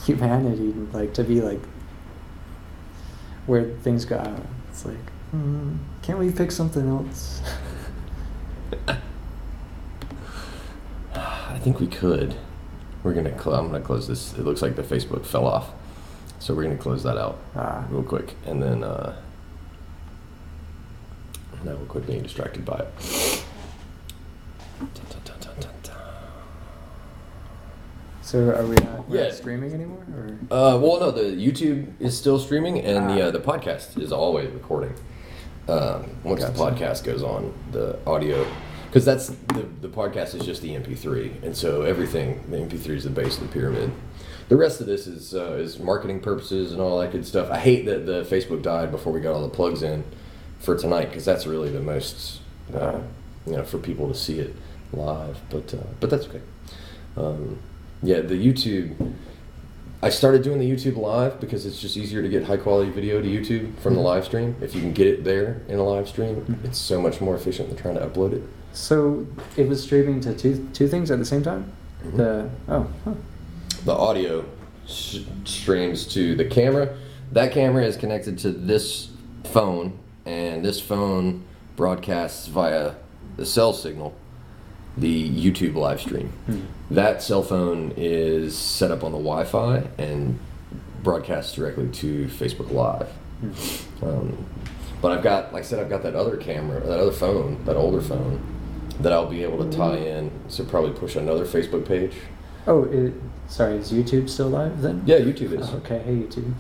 humanity, like, to be, like, where things go out. It's like, can't we pick something else? I think we could. I'm gonna close this. It looks like the Facebook fell off, so we're gonna close that out real quick, and then now we'll quit being distracted by it. So are we not streaming anymore? Or? Well, no, the YouTube is still streaming, and the podcast is always recording. Once the podcast goes on, the audio. Because that's the podcast is just the MP3, and so everything, the MP3 is the base of the pyramid. The rest of this is marketing purposes and all that good stuff. I hate that the Facebook died before we got all the plugs in for tonight, because that's really the most, for people to see it live. But that's okay. The YouTube. I started doing the YouTube live because it's just easier to get high quality video to YouTube from the live stream. If you can get it there in a live stream, it's so much more efficient than trying to upload it. So it was streaming to two things at the same time? Mm-hmm. The audio streams to the camera. That camera is connected to this phone, and this phone broadcasts via the cell signal the YouTube live stream. That cell phone is set up on the Wi-Fi and broadcasts directly to Facebook Live. But I've got that other camera, that other phone, that older phone, that I'll be able to tie in, so probably push another Facebook page. Sorry, is YouTube still live then? Yeah, YouTube is. Oh, okay, hey YouTube.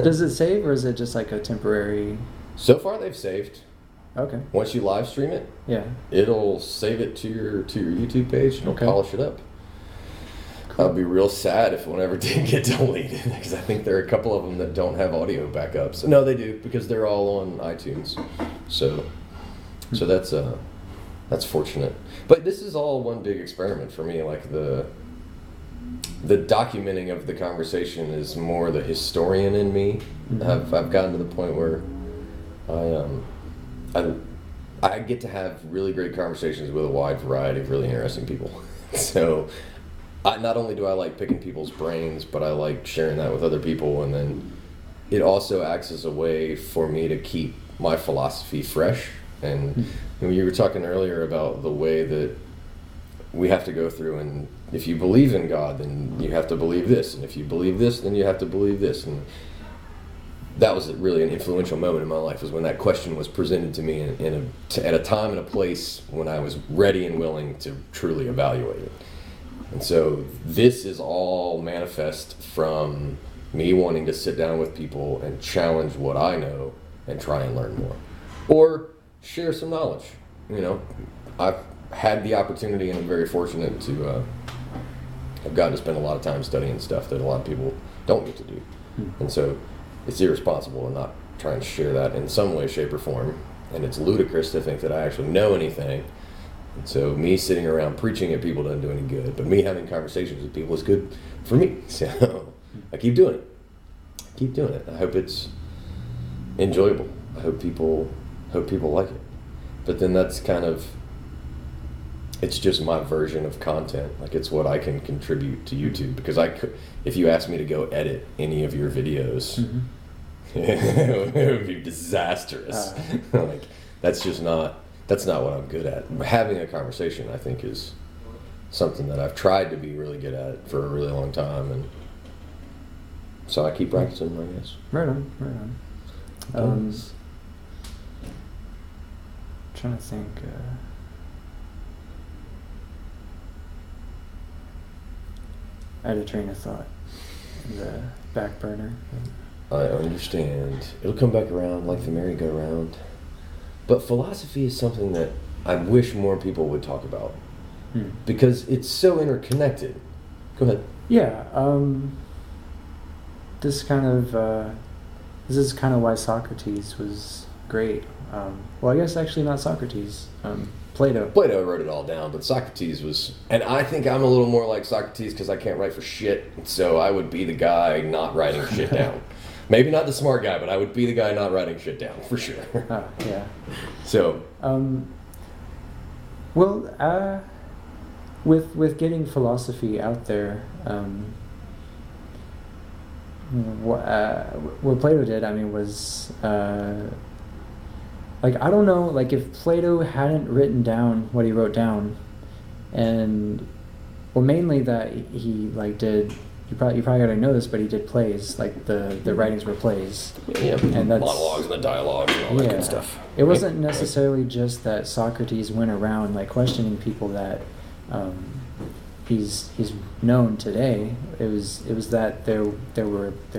Does it save, or is it just like a temporary... So far they've saved. Okay. Once you live stream it, it'll save it to your YouTube page and it'll polish it up. Cool. I'd be real sad if one ever did get deleted, because I think there are a couple of them that don't have audio backups. No, they do, because they're all on iTunes. So that's fortunate. But this is all one big experiment for me. Like the documenting of the conversation is more the historian in me. I've gotten to the point where I get to have really great conversations with a wide variety of really interesting people. So not only do I like picking people's brains, but I like sharing that with other people, and then it also acts as a way for me to keep my philosophy fresh. And you were talking earlier about the way that we have to go through, and if you believe in God, then you have to believe this, and if you believe this, then you have to believe this. And that was really an influential moment in my life, was when that question was presented to me at a time and a place when I was ready and willing to truly evaluate it. And so this is all manifest from me wanting to sit down with people and challenge what I know and try and learn more, or share some knowledge. I've had the opportunity, and I'm very fortunate to I've gotten to spend a lot of time studying stuff that a lot of people don't get to do. And so it's irresponsible to not try and share that in some way, shape, or form. And it's ludicrous to think that I actually know anything. And so me sitting around preaching at people doesn't do any good, but me having conversations with people is good for me. So I keep doing it. I hope it's enjoyable. I hope people like it. But then that's kind of, it's just my version of content. Like, it's what I can contribute to YouTube, because if you ask me to go edit any of your videos, it would be disastrous. Like, that's not what I'm good at. Having a conversation, I think, is something that I've tried to be really good at for a really long time, and so I keep practicing, I guess. Right on. Trying to think. I had a train of thought in the back burner. I understand. It'll come back around like the merry-go-round. But philosophy is something that I wish more people would talk about. because it's so interconnected. Go ahead. Yeah. This is kind of why Socrates was great. Well, I guess actually not Socrates. Plato. Plato wrote it all down, but Socrates was... And I think I'm a little more like Socrates because I can't write for shit, so I would be the guy not writing shit down. Maybe not the smart guy, but I would be the guy not writing shit down, for sure. Oh, yeah. So... with getting philosophy out there, what Plato did, I mean, was... like, I don't know, like, if Plato hadn't written down what he wrote down, and, well, mainly that he, like, did, you probably gotta know this, but he did plays, like, the writings were plays. Yeah, and that's, monologues and the dialogues and all that good stuff. It wasn't necessarily just that Socrates went around, like, questioning people that he's known today. It was that there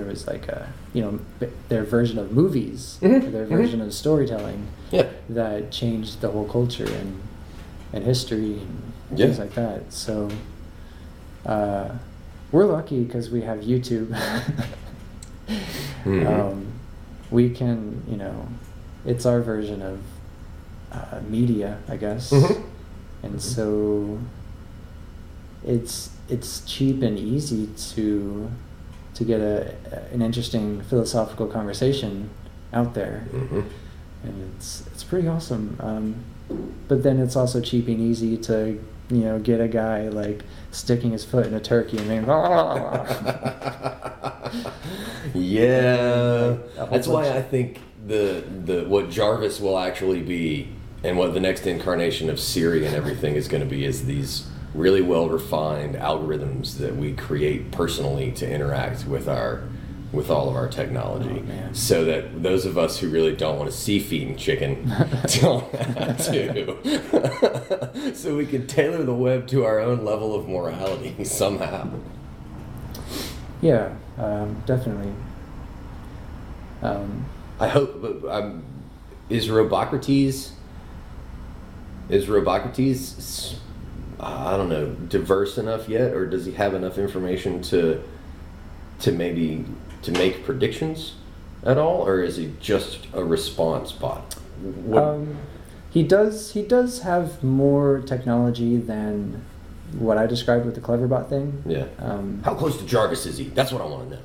was like a, you know, their version of movies, their version of storytelling, that changed the whole culture and history and things like that. So we're lucky because we have YouTube. We can, you know, it's our version of media, I guess, and so it's cheap and easy to get an interesting philosophical conversation out there, and it's pretty awesome. But then it's also cheap and easy to, you know, get a guy like sticking his foot in a turkey and being yeah. That's why I think the what Jarvis will actually be, and what the next incarnation of Siri and everything is going to be, is these really well refined algorithms that we create personally to interact with all of our technology, so that those of us who really don't want to see feet and chicken don't have to. So we can tailor the web to our own level of morality somehow. Yeah, definitely. I hope. Is Robocrates? I don't know, diverse enough yet, or does he have enough information to make predictions at all, or is he just a response bot? He does have more technology than what I described with the Cleverbot thing. Yeah. How close to Jarvis is he? That's what I want to know.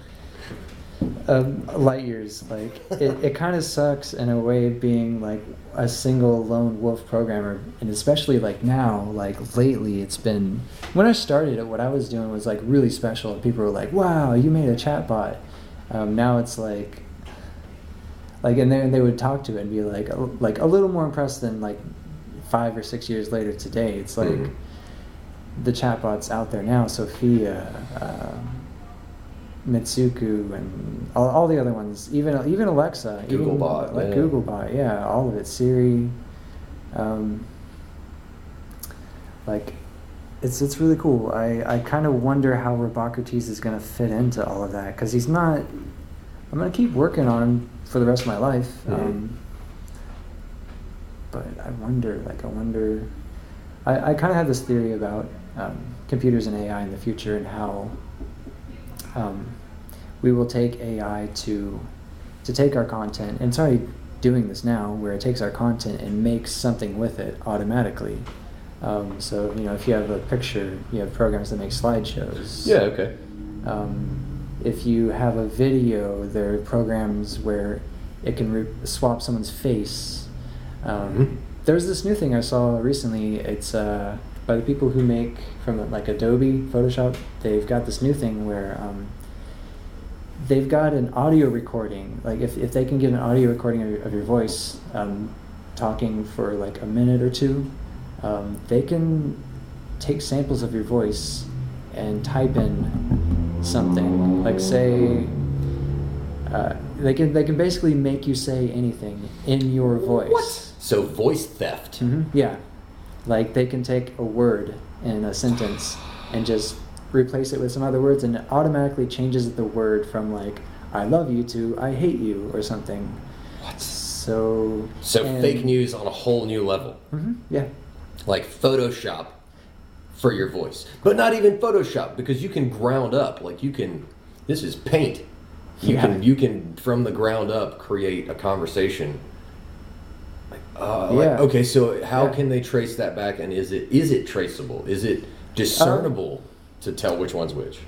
Light years. Like, it kind of sucks in a way being like a single lone wolf programmer, and especially like now, like lately, it's been, when I started, what I was doing was like really special, and people were like, "Wow, you made a chatbot." Now it's like, and they would talk to it and be like a little more impressed than like 5 or 6 years later today. It's like the chatbots out there now, Sophia, Mitsuku, and all the other ones, even Alexa, Googlebot, Googlebot, yeah, all of it, Siri, like, it's really cool. I kind of wonder how Robocrates is going to fit into all of that, because he's not. I'm going to keep working on him for the rest of my life, but I wonder. I kind of have this theory about computers and AI in the future, and how we will take AI to take our content, and it's already doing this now, where it takes our content and makes something with it automatically. So, you know, if you have a picture, you have programs that make slideshows. Yeah, okay. If you have a video, there are programs where it can swap someone's face. There's this new thing I saw recently. It's by the people who make, from like Adobe Photoshop. They've got this new thing where they've got an audio recording. Like, if they can get an audio recording of your voice talking for like a minute or two, they can take samples of your voice and type in something. Like, say, they can basically make you say anything in your voice. What? So voice theft. Yeah. Like, they can take a word in a sentence and just replace it with some other words, and it automatically changes the word from like "I love you" to "I hate you" or something. What? So fake news on a whole new level. Yeah. Like Photoshop for your voice. But not even Photoshop, because you can ground up. Like you can, this is paint. You can from the ground up create a conversation. Like, okay, so how can they trace that back, and is it traceable? Is it discernible to tell which one's which?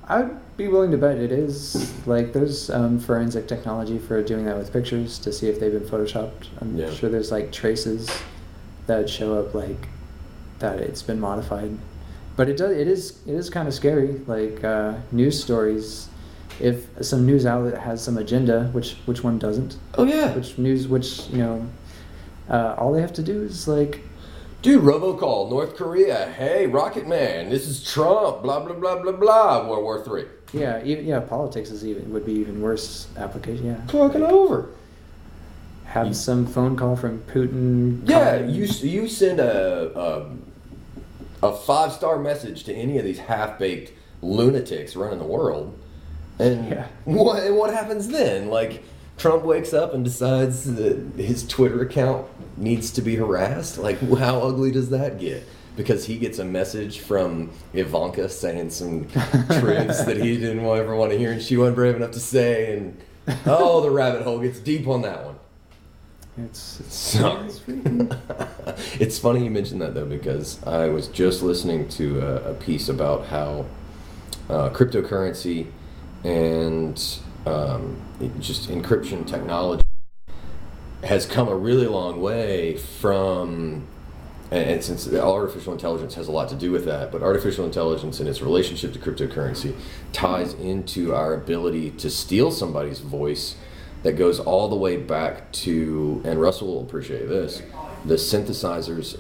I'd be willing to bet it is. Like, there's forensic technology for doing that with pictures to see if they've been photoshopped. I'm sure there's like traces that show up like that it's been modified. But it is kind of scary. Like news stories. If some news outlet has some agenda, which one doesn't? Oh yeah. Which all they have to do is like, dude, robocall, North Korea, hey, Rocket Man, this is Trump, blah blah blah blah blah, World War III. Yeah, politics would be even worse application. Yeah, talking over. Have some phone call from Putin. Yeah, you send a 5-star message to any of these half-baked lunatics running the world. And what happens then? Like, Trump wakes up and decides that his Twitter account needs to be harassed? Like, how ugly does that get? Because he gets a message from Ivanka saying some truths that he didn't ever want to hear and she wasn't brave enough to say, and the rabbit hole gets deep on that one. It's funny you mentioned that, though, because I was just listening to a piece about how cryptocurrency and just encryption technology has come a really long way from, and since artificial intelligence has a lot to do with that, but artificial intelligence and its relationship to cryptocurrency ties into our ability to steal somebody's voice that goes all the way back to, and Russell will appreciate this, the synthesizers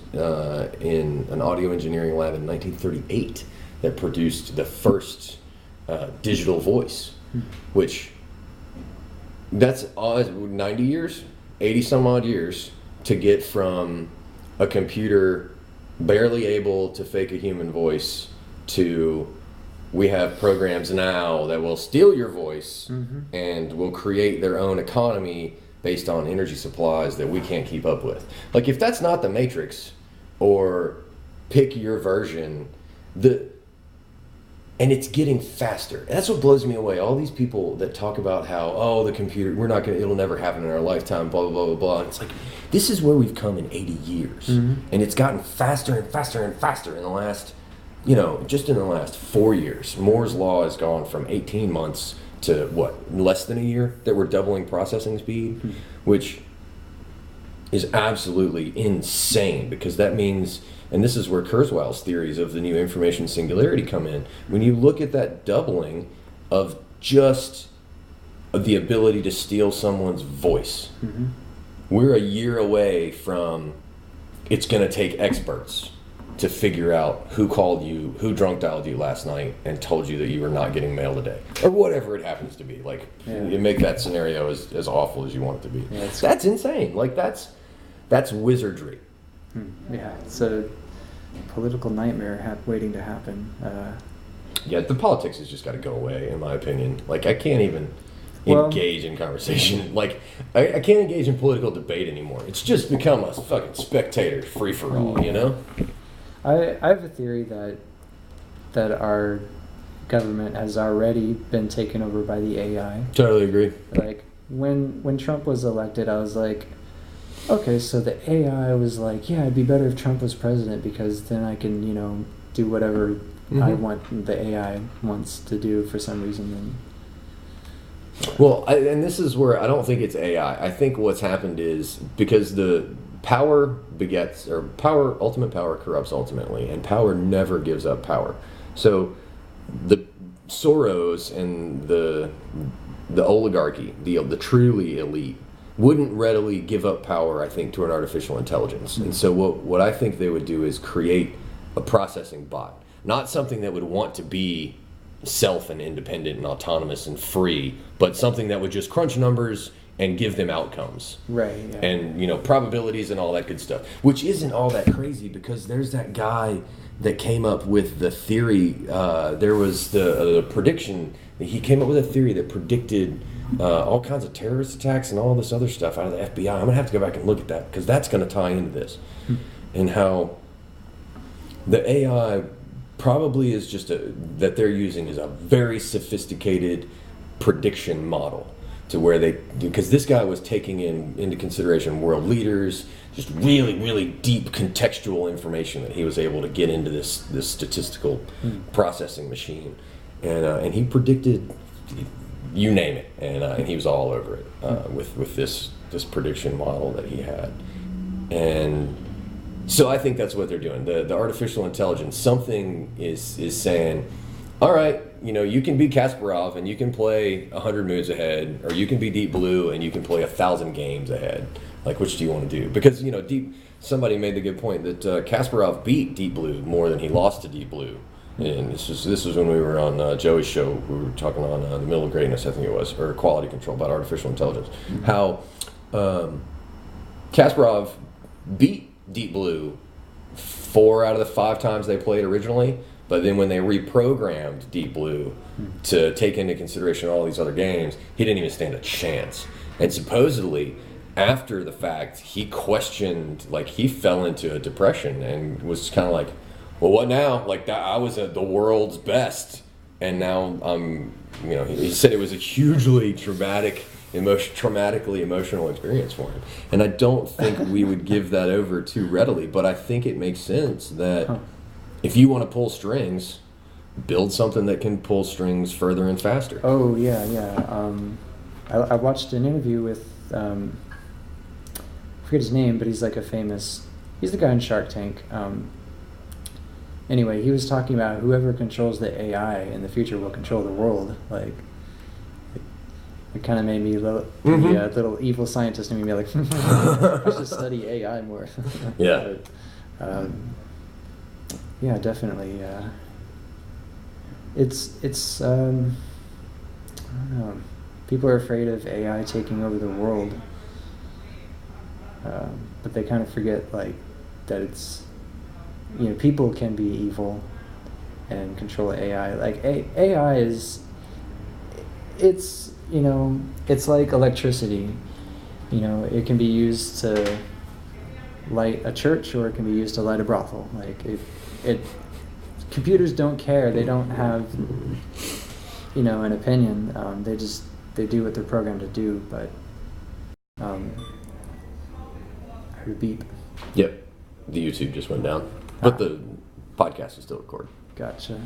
in an audio engineering lab in 1938 that produced the first digital voice, which that's 90 years, 80 some odd years to get from a computer barely able to fake a human voice to we have programs now that will steal your voice and will create their own economy based on energy supplies that we can't keep up with. Like, if that's not the Matrix or pick your version, and it's getting faster. That's what blows me away. All these people that talk about how, the computer, it'll never happen in our lifetime, blah, blah, blah, blah, blah. And it's like, this is where we've come in 80 years. And it's gotten faster and faster and faster in the last, just in the last 4 years. Moore's Law has gone from 18 months to, less than a year that we're doubling processing speed, which is absolutely insane, because that means, and this is where Kurzweil's theories of the new information singularity come in. When you look at that doubling of just the ability to steal someone's voice, we're a year away from it's going to take experts to figure out who called you, who drunk dialed you last night and told you that you were not getting mail today, or whatever it happens to be. Like, you make that scenario as awful as you want it to be. Yeah, that's insane. Like, that's wizardry. Yeah, it's a political nightmare waiting to happen. The politics has just got to go away, in my opinion. Like, I can't even engage in conversation. Like, I can't engage in political debate anymore. It's just become a fucking spectator free-for-all, I have a theory that our government has already been taken over by the AI. Totally agree. Like, when Trump was elected, I was like, okay, so the AI was like, yeah, it'd be better if Trump was president, because then I can, do whatever I want the AI wants to do for some reason. And this is where I don't think it's AI. I think what's happened is because the power begets, or ultimate power corrupts ultimately, and power never gives up power. So the Soros and the oligarchy, the truly elite, wouldn't readily give up power, I think, to an artificial intelligence. And so what I think they would do is create a processing bot. Not something that would want to be self and independent and autonomous and free, but something that would just crunch numbers and give them outcomes. Right. Yeah. And, probabilities and all that good stuff. Which isn't all that crazy, because there's that guy that came up with the theory. There was the prediction. He came up with a theory that predicted all kinds of terrorist attacks and all this other stuff out of the FBI. I'm going to have to go back and look at that, because that's going to tie into this. And how The AI probably is just that they're using is a very sophisticated prediction model to where because this guy was taking into consideration world leaders, just really, really deep contextual information that he was able to get into this statistical processing machine, and he predicted, you name it, and he was all over it with this prediction model that he had. And so I think that's what they're doing. The artificial intelligence, something is saying, all right, you can be Kasparov and you can play 100 moves ahead, or you can be Deep Blue and you can play 1,000 games ahead. Like, which do you want to do? Because somebody made the good point that Kasparov beat Deep Blue more than he lost to Deep Blue. And this was when we were on Joey's show. We were talking on The Middle of Greatness, I think it was, or Quality Control, about artificial intelligence. How Kasparov beat Deep Blue 4 out of the 5 times they played originally, but then when they reprogrammed Deep Blue to take into consideration all these other games, he didn't even stand a chance. And supposedly, after the fact, he questioned, like, he fell into a depression and was kind of like, well, what now? Like, I was the world's best, and now I'm, he said it was a hugely traumatically emotional experience for him. And I don't think we would give that over too readily, but I think it makes sense that if you want to pull strings, build something that can pull strings further and faster. Oh, yeah. I watched an interview with, I forget his name, but he's like he's the guy in Shark Tank. Anyway, he was talking about whoever controls the AI in the future will control the world. Like, it kind of made me the little evil scientist in me be like, I should study AI more. Yeah. But, yeah, definitely. It's I don't know. People are afraid of AI taking over the world, but they kind of forget that it's people can be evil and control AI. Like AI is it's like electricity. It can be used to light a church, or it can be used to light a brothel. Like it computers don't care. They don't have an opinion. They do what they're programmed to do. But I heard a beep. Yep, the YouTube just went down, but the podcast is still recording. Gotcha.